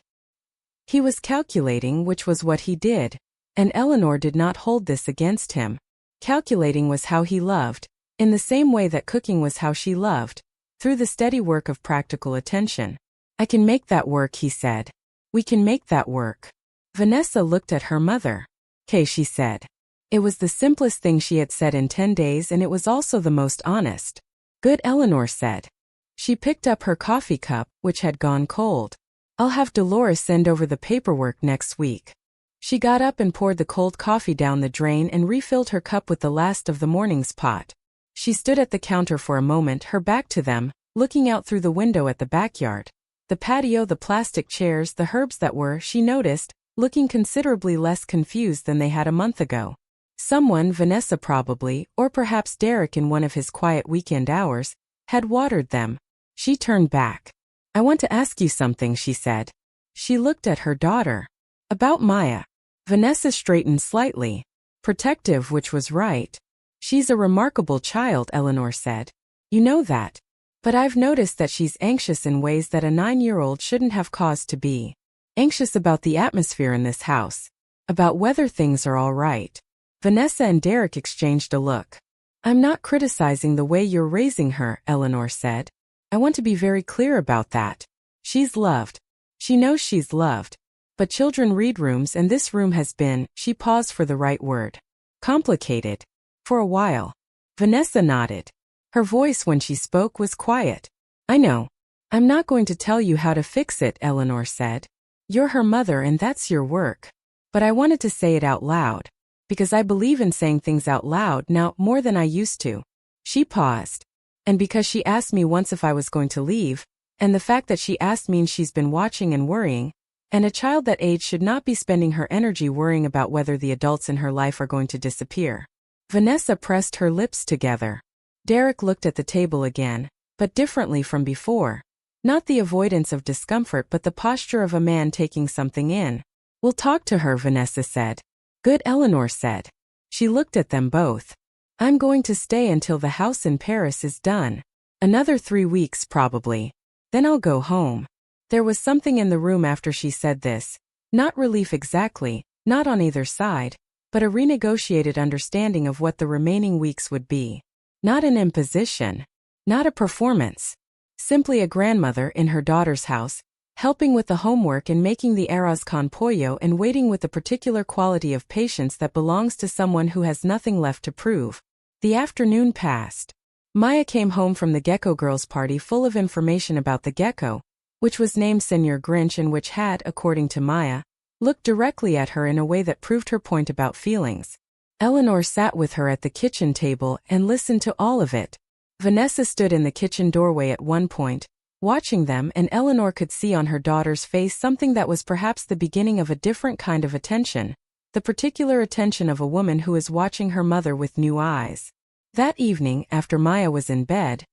He was calculating, which was what he did, and Eleanor did not hold this against him. Calculating was how he loved, in the same way that cooking was how she loved, through the steady work of practical attention. I can make that work, he said. We can make that work. Vanessa looked at her mother. "'Kay," she said. It was the simplest thing she had said in 10 days, and it was also the most honest. "Good," Eleanor said. She picked up her coffee cup, which had gone cold. "I'll have Dolores send over the paperwork next week." She got up and poured the cold coffee down the drain and refilled her cup with the last of the morning's pot. She stood at the counter for a moment, her back to them, looking out through the window at the backyard. The patio, the plastic chairs, the herbs that were, she noticed, looking considerably less confused than they had a month ago. Someone, Vanessa probably, or perhaps Derek in one of his quiet weekend hours, had watered them. She turned back. "I want to ask you something," she said. She looked at her daughter. "About Maya." Vanessa straightened slightly. Protective, which was right. "She's a remarkable child," Eleanor said. "You know that. But I've noticed that she's anxious in ways that a 9-year-old shouldn't have cause to be. Anxious about the atmosphere in this house. About whether things are all right." Vanessa and Derek exchanged a look. "I'm not criticizing the way you're raising her," Eleanor said. "I want to be very clear about that. She's loved. She knows she's loved. But children read rooms, and this room has been," she paused for the right word, "complicated. For a while." Vanessa nodded. Her voice when she spoke was quiet. "I know. I'm not going to tell you how to fix it," Eleanor said. "You're her mother and that's your work. But I wanted to say it out loud. Because I believe in saying things out loud now more than I used to." She paused. "And because she asked me once if I was going to leave, and the fact that she asked means she's been watching and worrying, and a child that age should not be spending her energy worrying about whether the adults in her life are going to disappear." Vanessa pressed her lips together. Derek looked at the table again, but differently from before. Not the avoidance of discomfort but the posture of a man taking something in. "We'll talk to her," Vanessa said. "Good," Eleanor said. She looked at them both. "I'm going to stay until the house in Paris is done. Another 3 weeks probably. Then I'll go home." There was something in the room after she said this. Not relief exactly, not on either side, but a renegotiated understanding of what the remaining weeks would be. Not an imposition. Not a performance. Simply a grandmother in her daughter's house, helping with the homework and making the arroz con pollo and waiting with the particular quality of patience that belongs to someone who has nothing left to prove. The afternoon passed. Maya came home from the Gecko Girls' party full of information about the gecko, which was named Senor Grinch and which had, according to Maya, looked directly at her in a way that proved her point about feelings. Eleanor sat with her at the kitchen table and listened to all of it. Vanessa stood in the kitchen doorway at one point, watching them, and Eleanor could see on her daughter's face something that was perhaps the beginning of a different kind of attention, the particular attention of a woman who is watching her mother with new eyes. That evening, after Maya was in bed,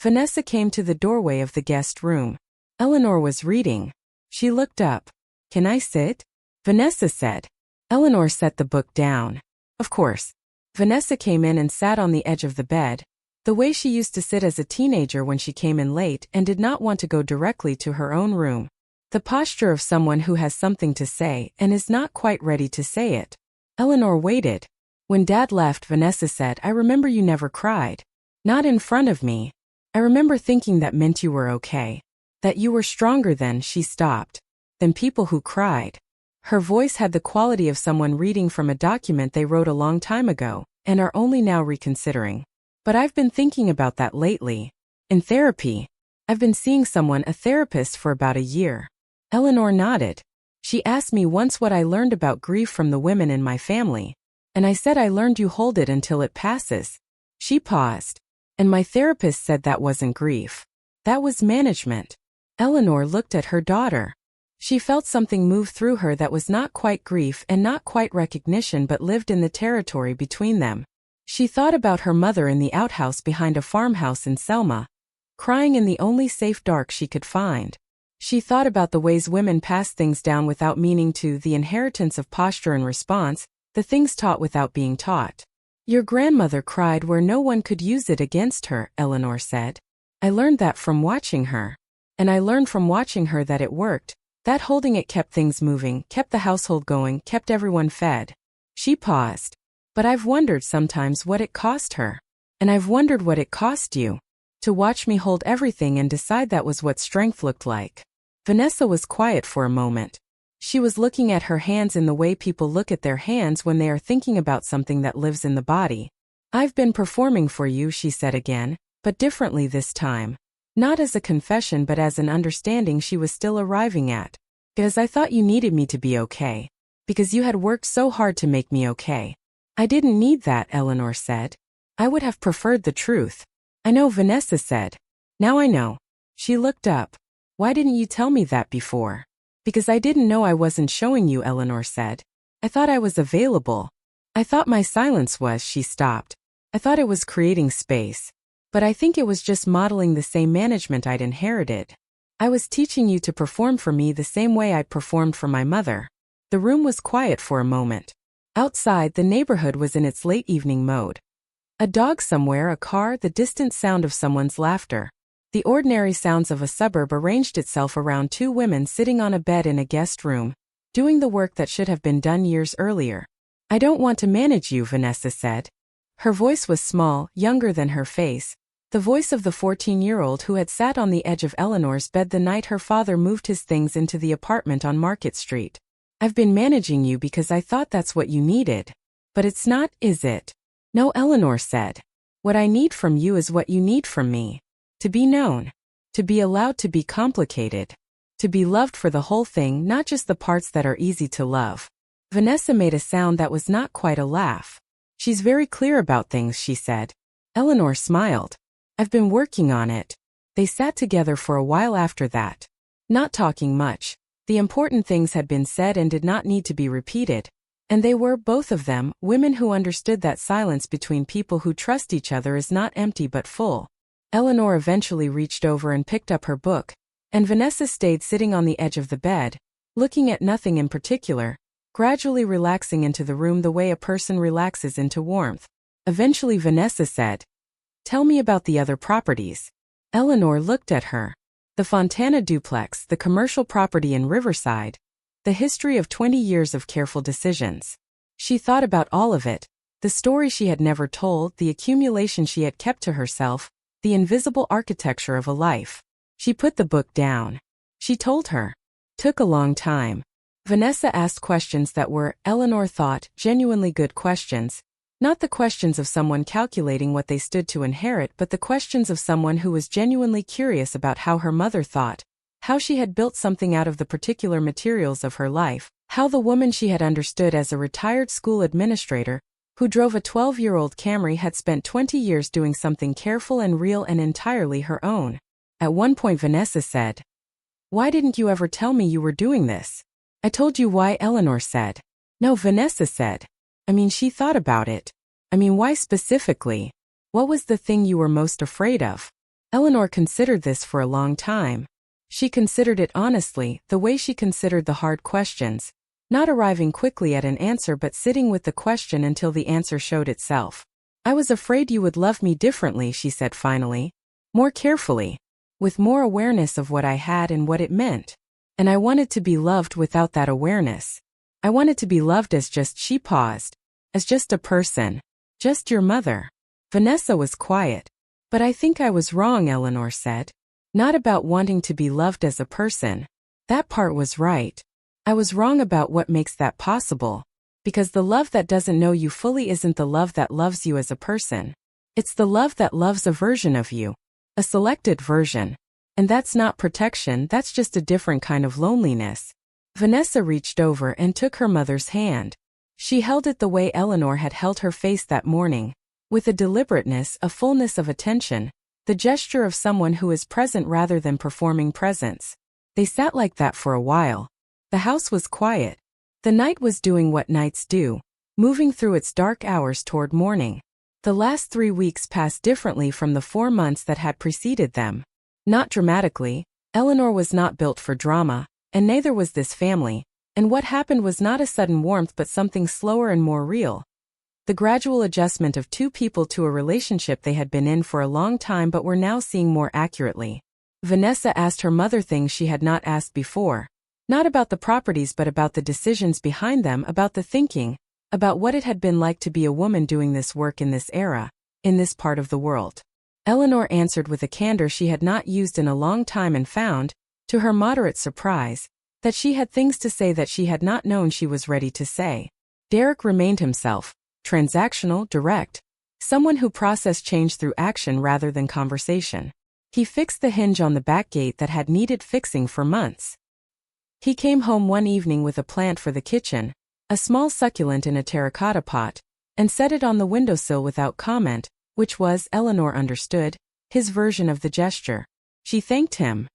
Vanessa came to the doorway of the guest room. Eleanor was reading. She looked up. "Can I sit?" Vanessa said. Eleanor set the book down. "Of course." Vanessa came in and sat on the edge of the bed, the way she used to sit as a teenager when she came in late and did not want to go directly to her own room. The posture of someone who has something to say and is not quite ready to say it. Eleanor waited. When Dad left, Vanessa said, "I remember you never cried. Not in front of me. I remember thinking that meant you were okay. That you were stronger than," she stopped, "than people who cried." Her voice had the quality of someone reading from a document they wrote a long time ago and are only now reconsidering. "But I've been thinking about that lately. In therapy. I've been seeing someone, a therapist, for about a year." Eleanor nodded. "She asked me once what I learned about grief from the women in my family. And I said I learned you hold it until it passes." She paused. "And my therapist said that wasn't grief. That was management." Eleanor looked at her daughter. She felt something move through her that was not quite grief and not quite recognition but lived in the territory between them. She thought about her mother in the outhouse behind a farmhouse in Selma, crying in the only safe dark she could find. She thought about the ways women pass things down without meaning to, the inheritance of posture and response, the things taught without being taught. Your grandmother cried where no one could use it against her, Eleanor said. I learned that from watching her. And I learned from watching her that it worked, that holding it kept things moving, kept the household going, kept everyone fed. She paused. But I've wondered sometimes what it cost her. And I've wondered what it cost you. To watch me hold everything and decide that was what strength looked like. Vanessa was quiet for a moment. She was looking at her hands in the way people look at their hands when they are thinking about something that lives in the body. I've been performing for you, she said again, but differently this time. Not as a confession but as an understanding she was still arriving at. Because I thought you needed me to be okay. Because you had worked so hard to make me okay. I didn't need that, Eleanor said. I would have preferred the truth. I know, Vanessa said. Now I know. She looked up. Why didn't you tell me that before? Because I didn't know I wasn't showing you, Eleanor said. I thought I was available. I thought my silence was, she stopped. I thought it was creating space. But I think it was just modeling the same management I'd inherited. I was teaching you to perform for me the same way I'd performed for my mother. The room was quiet for a moment. Outside, the neighborhood was in its late evening mode. A dog somewhere, a car, the distant sound of someone's laughter. The ordinary sounds of a suburb arranged itself around two women sitting on a bed in a guest room, doing the work that should have been done years earlier. I don't want to manage you, Vanessa said. Her voice was small, younger than her face, the voice of the 14-year-old who had sat on the edge of Eleanor's bed the night her father moved his things into the apartment on Market Street. I've been managing you because I thought that's what you needed. But it's not, is it? No, Eleanor said. What I need from you is what you need from me. To be known. To be allowed to be complicated. To be loved for the whole thing, not just the parts that are easy to love. Vanessa made a sound that was not quite a laugh. She's very clear about things, she said. Eleanor smiled. I've been working on it. They sat together for a while after that. Not talking much. The important things had been said and did not need to be repeated. And they were, both of them, women who understood that silence between people who trust each other is not empty but full. Eleanor eventually reached over and picked up her book, and Vanessa stayed sitting on the edge of the bed, looking at nothing in particular, gradually relaxing into the room the way a person relaxes into warmth. Eventually Vanessa said, "Tell me about the other properties." Eleanor looked at her. The Fontana duplex, the commercial property in Riverside, the history of 20 years of careful decisions. She thought about all of it, the story she had never told, the accumulation she had kept to herself, the invisible architecture of a life. She put the book down. She told her. Took a long time. Vanessa asked questions that were, Eleanor thought, genuinely good questions. Not the questions of someone calculating what they stood to inherit, but the questions of someone who was genuinely curious about how her mother thought, how she had built something out of the particular materials of her life, how the woman she had understood as a retired school administrator, who drove a 12-year-old Camry, had spent 20 years doing something careful and real and entirely her own. At one point Vanessa said, "Why didn't you ever tell me you were doing this?" "I told you why," Eleanor said. "No," Vanessa said. "I mean," she thought about it. "I mean, why specifically? What was the thing you were most afraid of?" Eleanor considered this for a long time. She considered it honestly, the way she considered the hard questions, not arriving quickly at an answer but sitting with the question until the answer showed itself. "I was afraid you would love me differently," she said finally. "More carefully. With more awareness of what I had and what it meant. And I wanted to be loved without that awareness. I wanted to be loved as just," she paused, "as just a person. Just your mother." Vanessa was quiet. "But I think I was wrong," Eleanor said. "Not about wanting to be loved as a person. That part was right. I was wrong about what makes that possible. Because the love that doesn't know you fully isn't the love that loves you as a person. It's the love that loves a version of you. A selected version. And that's not protection, that's just a different kind of loneliness." Vanessa reached over and took her mother's hand. She held it the way Eleanor had held her face that morning, with a deliberateness, a fullness of attention, the gesture of someone who is present rather than performing presence. They sat like that for a while. The house was quiet. The night was doing what nights do, moving through its dark hours toward morning. The last 3 weeks passed differently from the 4 months that had preceded them. Not dramatically, Eleanor was not built for drama, and neither was this family, and what happened was not a sudden warmth but something slower and more real. The gradual adjustment of two people to a relationship they had been in for a long time but were now seeing more accurately. Vanessa asked her mother things she had not asked before. Not about the properties but about the decisions behind them, about the thinking, about what it had been like to be a woman doing this work in this era, in this part of the world. Eleanor answered with a candor she had not used in a long time and found, to her moderate surprise, that she had things to say that she had not known she was ready to say. Derek remained himself, transactional, direct, someone who processed change through action rather than conversation. He fixed the hinge on the back gate that had needed fixing for months. He came home one evening with a plant for the kitchen, a small succulent in a terracotta pot, and set it on the windowsill without comment, which was, Eleanor understood, his version of the gesture. She thanked him.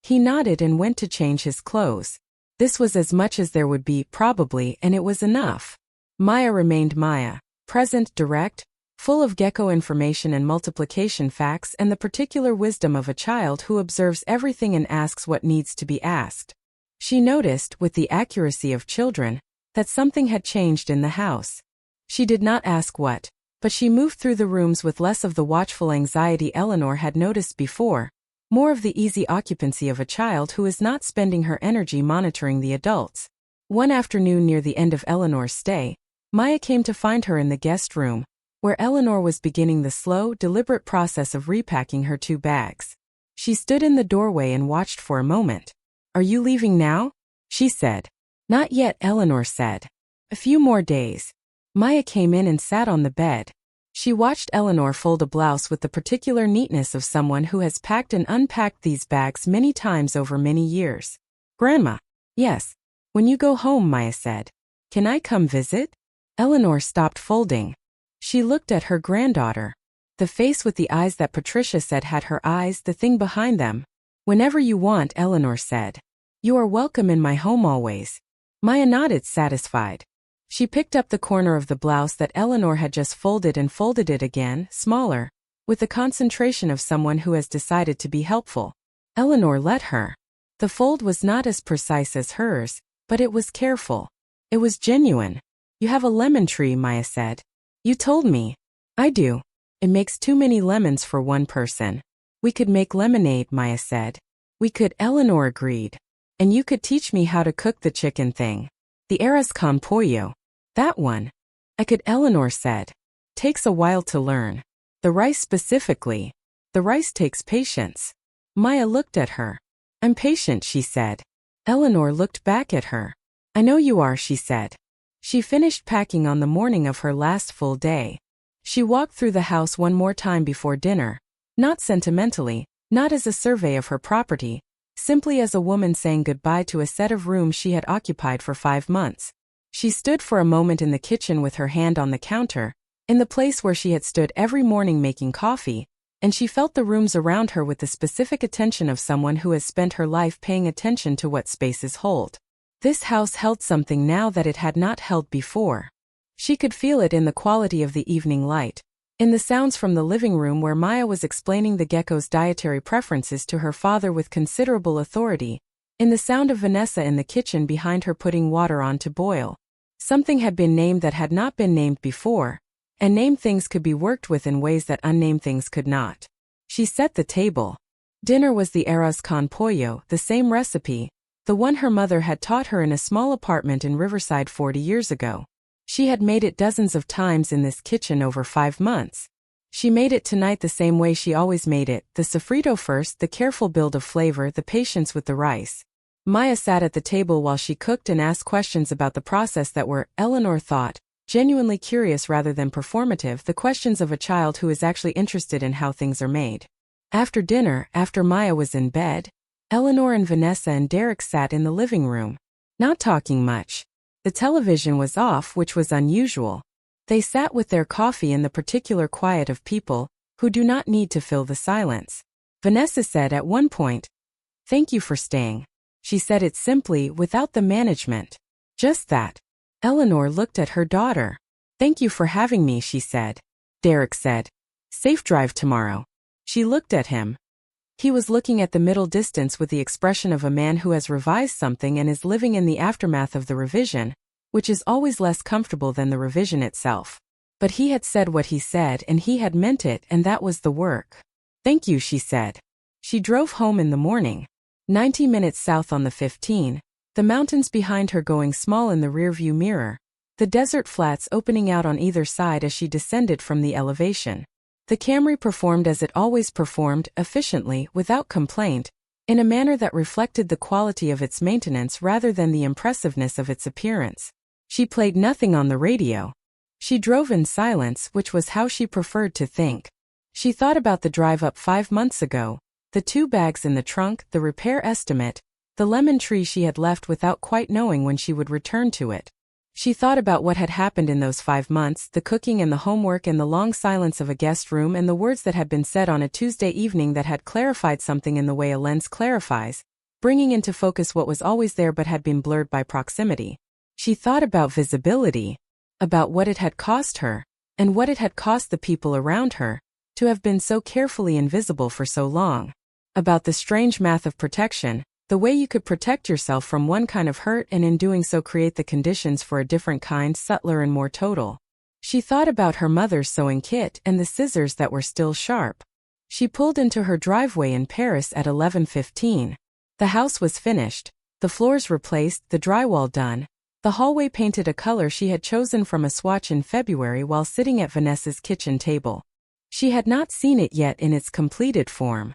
He nodded and went to change his clothes. This was as much as there would be, probably, and it was enough. Maya remained Maya, present, direct, full of gecko information and multiplication facts and the particular wisdom of a child who observes everything and asks what needs to be asked. She noticed, with the accuracy of children, that something had changed in the house. She did not ask what, but she moved through the rooms with less of the watchful anxiety Eleanor had noticed before, more of the easy occupancy of a child who is not spending her energy monitoring the adults. One afternoon near the end of Eleanor's stay, Maya came to find her in the guest room, where Eleanor was beginning the slow, deliberate process of repacking her 2 bags. She stood in the doorway and watched for a moment. "Are you leaving now?" she said. "Not yet," Eleanor said. "A few more days." Maya came in and sat on the bed. She watched Eleanor fold a blouse with the particular neatness of someone who has packed and unpacked these bags many times over many years. "Grandma." "Yes. When you go home," Maya said. "Can I come visit?" Eleanor stopped folding. She looked at her granddaughter. The face with the eyes that Patricia said had her eyes, the thing behind them. "Whenever you want," Eleanor said. "You are welcome in my home always." Maya nodded, satisfied. She picked up the corner of the blouse that Eleanor had just folded and folded it again, smaller, with the concentration of someone who has decided to be helpful. Eleanor let her. The fold was not as precise as hers, but it was careful. It was genuine. "You have a lemon tree," Maya said. "You told me." "I do. It makes too many lemons for one person." "We could make lemonade," Maya said. "We could," Eleanor agreed. "And you could teach me how to cook the chicken thing. The arroz con pollo. That one." "I could," Eleanor said. "Takes a while to learn. The rice specifically. The rice takes patience." Maya looked at her. "I'm patient," she said. Eleanor looked back at her. "I know you are," she said. She finished packing on the morning of her last full day. She walked through the house one more time before dinner, not sentimentally, not as a survey of her property, simply as a woman saying goodbye to a set of rooms she had occupied for 5 months. She stood for a moment in the kitchen with her hand on the counter, in the place where she had stood every morning making coffee, and she felt the rooms around her with the specific attention of someone who has spent her life paying attention to what spaces hold. This house held something now that it had not held before. She could feel it in the quality of the evening light, in the sounds from the living room where Maya was explaining the gecko's dietary preferences to her father with considerable authority, in the sound of Vanessa in the kitchen behind her putting water on to boil. Something had been named that had not been named before, and named things could be worked with in ways that unnamed things could not. She set the table. Dinner was the arroz con pollo, the same recipe, the one her mother had taught her in a small apartment in Riverside 40 years ago. She had made it dozens of times in this kitchen over 5 months. She made it tonight the same way she always made it, the sofrito first, the careful build of flavor, the patience with the rice. Maya sat at the table while she cooked and asked questions about the process that were, Eleanor thought, genuinely curious rather than performative, the questions of a child who is actually interested in how things are made. After dinner, after Maya was in bed, Eleanor and Vanessa and Derek sat in the living room, not talking much. The television was off, which was unusual. They sat with their coffee in the particular quiet of people who do not need to fill the silence. Vanessa said at one point, "Thank you for staying." She said it simply, without the management. Just that. Eleanor looked at her daughter. "Thank you for having me," she said. Derek said, "Safe drive tomorrow." She looked at him. He was looking at the middle distance with the expression of a man who has revised something and is living in the aftermath of the revision, which is always less comfortable than the revision itself. But he had said what he said and he had meant it, and that was the work. "Thank you," she said. She drove home in the morning. 90 minutes south on the 15, the mountains behind her going small in the rearview mirror, the desert flats opening out on either side as she descended from the elevation. The Camry performed as it always performed, efficiently, without complaint, in a manner that reflected the quality of its maintenance rather than the impressiveness of its appearance. She played nothing on the radio. She drove in silence, which was how she preferred to think. She thought about the drive up 5 months ago, the 2 bags in the trunk, the repair estimate, the lemon tree she had left without quite knowing when she would return to it. She thought about what had happened in those 5 months, the cooking and the homework and the long silence of a guest room and the words that had been said on a Tuesday evening that had clarified something in the way a lens clarifies, bringing into focus what was always there but had been blurred by proximity. She thought about visibility, about what it had cost her, and what it had cost the people around her, to have been so carefully invisible for so long. About the strange math of protection, the way you could protect yourself from one kind of hurt and in doing so create the conditions for a different kind, subtler and more total. She thought about her mother's sewing kit and the scissors that were still sharp. She pulled into her driveway in Paris at 11:15. The house was finished, the floors replaced, the drywall done, the hallway painted a color she had chosen from a swatch in February while sitting at Vanessa's kitchen table. She had not seen it yet in its completed form.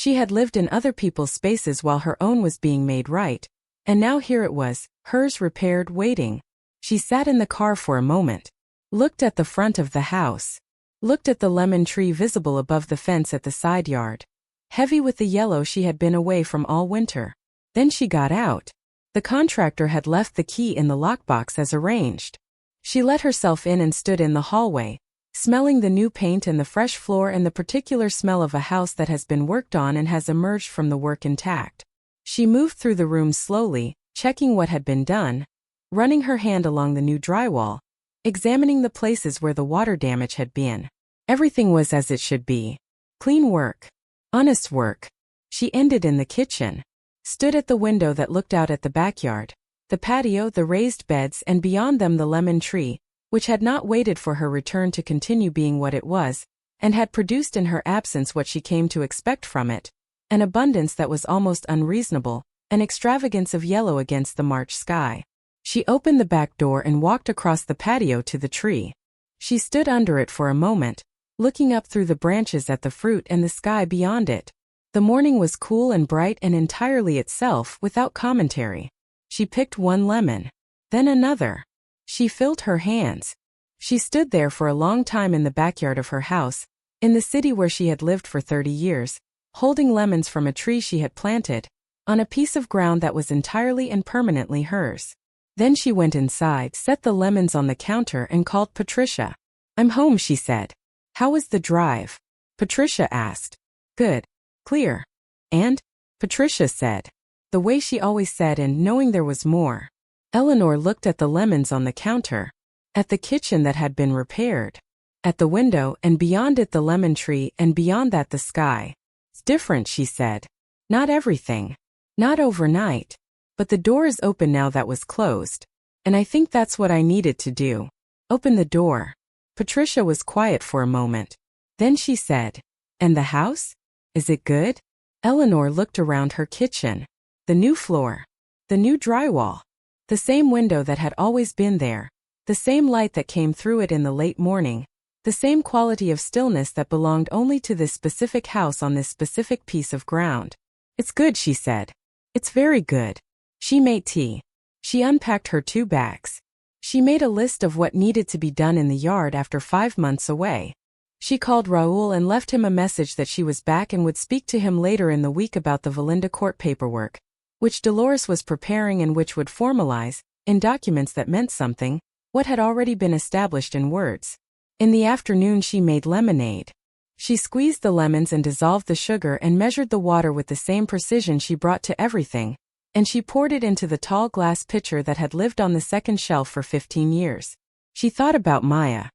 She had lived in other people's spaces while her own was being made right, and now here it was, hers repaired, waiting. She sat in the car for a moment, looked at the front of the house, looked at the lemon tree visible above the fence at the side yard, heavy with the yellow she had been away from all winter. Then she got out. The contractor had left the key in the lockbox as arranged. She let herself in and stood in the hallway, smelling the new paint and the fresh floor and the particular smell of a house that has been worked on and has emerged from the work intact. She moved through the room slowly, checking what had been done, running her hand along the new drywall, examining the places where the water damage had been. Everything was as it should be. Clean work. Honest work. She ended in the kitchen, stood at the window that looked out at the backyard, the patio, the raised beds, and beyond them the lemon tree, which had not waited for her return to continue being what it was, and had produced in her absence what she came to expect from it, an abundance that was almost unreasonable, an extravagance of yellow against the March sky. She opened the back door and walked across the patio to the tree. She stood under it for a moment, looking up through the branches at the fruit and the sky beyond it. The morning was cool and bright and entirely itself, without commentary. She picked one lemon, then another. She filled her hands. She stood there for a long time in the backyard of her house, in the city where she had lived for 30 years, holding lemons from a tree she had planted, on a piece of ground that was entirely and permanently hers. Then she went inside, set the lemons on the counter and called Patricia. "I'm home," she said. "How was the drive?" Patricia asked. "Good. Clear." "And?" Patricia said, the way she always said, and knowing there was more. Eleanor looked at the lemons on the counter, at the kitchen that had been repaired, at the window, and beyond it the lemon tree, and beyond that the sky. "It's different," she said. "Not everything. Not overnight. But the door is open now that was closed. And I think that's what I needed to do. Open the door." Patricia was quiet for a moment. Then she said, "And the house? Is it good?" Eleanor looked around her kitchen. The new floor. The new drywall. The same window that had always been there, the same light that came through it in the late morning, the same quality of stillness that belonged only to this specific house on this specific piece of ground. "It's good," she said. "It's very good." She made tea. She unpacked her 2 bags. She made a list of what needed to be done in the yard after 5 months away. She called Raoul and left him a message that she was back and would speak to him later in the week about the Valinda court paperwork, which Dolores was preparing and which would formalize, in documents that meant something, what had already been established in words. In the afternoon she made lemonade. She squeezed the lemons and dissolved the sugar and measured the water with the same precision she brought to everything, and she poured it into the tall glass pitcher that had lived on the second shelf for 15 years. She thought about Maya,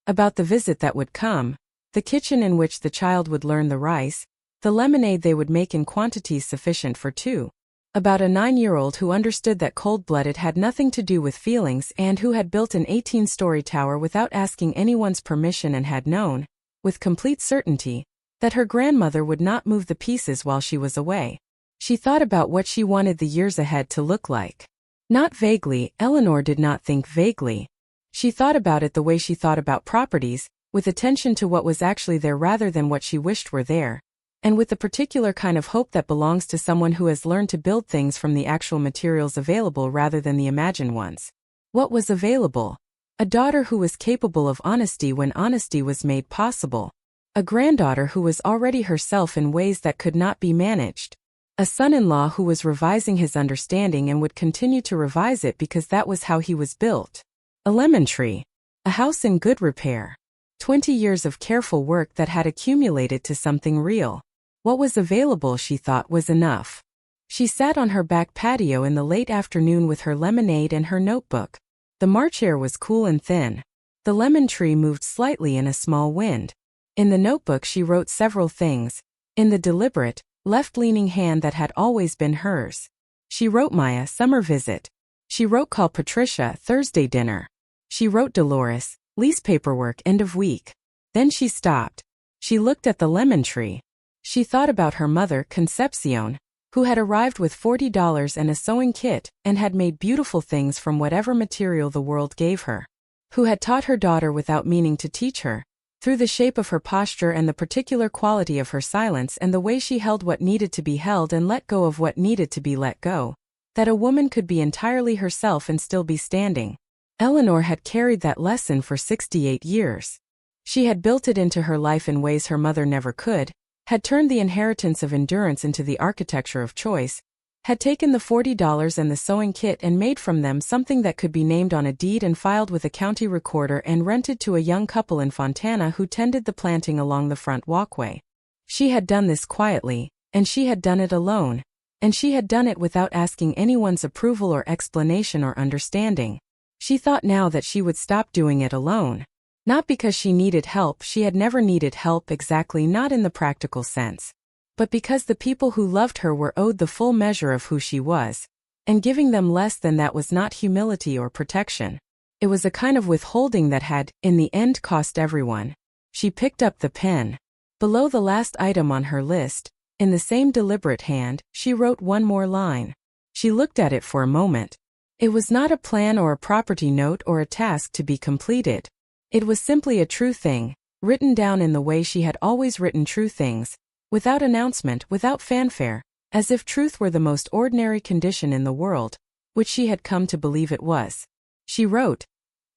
about the visit that would come, the kitchen in which the child would learn the rice, The lemonade they would make in quantities sufficient for two. About a 9-year-old who understood that cold-blooded had nothing to do with feelings and who had built an 18-story tower without asking anyone's permission and had known, with complete certainty, that her grandmother would not move the pieces while she was away. She thought about what she wanted the years ahead to look like. Not vaguely, Eleanor did not think vaguely. She thought about it the way she thought about properties, with attention to what was actually there rather than what she wished were there, and with the particular kind of hope that belongs to someone who has learned to build things from the actual materials available rather than the imagined ones. What was available? A daughter who was capable of honesty when honesty was made possible. A granddaughter who was already herself in ways that could not be managed. A son-in-law who was revising his understanding and would continue to revise it because that was how he was built. A lemon tree. A house in good repair. 20 years of careful work that had accumulated to something real. What was available, she thought, was enough. She sat on her back patio in the late afternoon with her lemonade and her notebook. The March air was cool and thin. The lemon tree moved slightly in a small wind. In the notebook she wrote several things, in the deliberate, left-leaning hand that had always been hers. She wrote Maya, summer visit. She wrote call Patricia, Thursday dinner. She wrote Dolores, lease paperwork, end of week. Then she stopped. She looked at the lemon tree. She thought about her mother, Concepcion, who had arrived with $40 and a sewing kit and had made beautiful things from whatever material the world gave her. Who had taught her daughter without meaning to teach her, through the shape of her posture and the particular quality of her silence and the way she held what needed to be held and let go of what needed to be let go, that a woman could be entirely herself and still be standing. Eleanor had carried that lesson for 68 years. She had built it into her life in ways her mother never could, had turned the inheritance of endurance into the architecture of choice, had taken the $40 and the sewing kit and made from them something that could be named on a deed and filed with a county recorder and rented to a young couple in Fontana who tended the planting along the front walkway. She had done this quietly, and she had done it alone, and she had done it without asking anyone's approval or explanation or understanding. She thought now that she would stop doing it alone. Not because she needed help, she had never needed help exactly, not in the practical sense, but because the people who loved her were owed the full measure of who she was, and giving them less than that was not humility or protection. It was a kind of withholding that had, in the end, cost everyone. She picked up the pen. Below the last item on her list, in the same deliberate hand, she wrote one more line. She looked at it for a moment. It was not a plan or a property note or a task to be completed. It was simply a true thing, written down in the way she had always written true things, without announcement, without fanfare, as if truth were the most ordinary condition in the world, which she had come to believe it was. She wrote,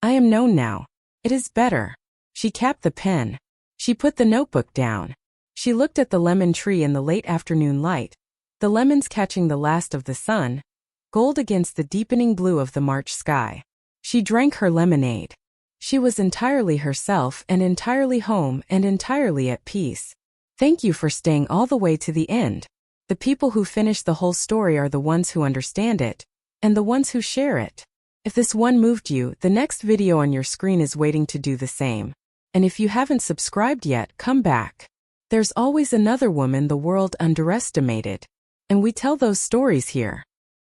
"I am known now. It is better." She capped the pen. She put the notebook down. She looked at the lemon tree in the late afternoon light, the lemons catching the last of the sun, gold against the deepening blue of the March sky. She drank her lemonade. She was entirely herself and entirely home and entirely at peace. Thank you for staying all the way to the end. The people who finish the whole story are the ones who understand it, and the ones who share it. If this one moved you, the next video on your screen is waiting to do the same. And if you haven't subscribed yet, come back. There's always another woman the world underestimated. And we tell those stories here.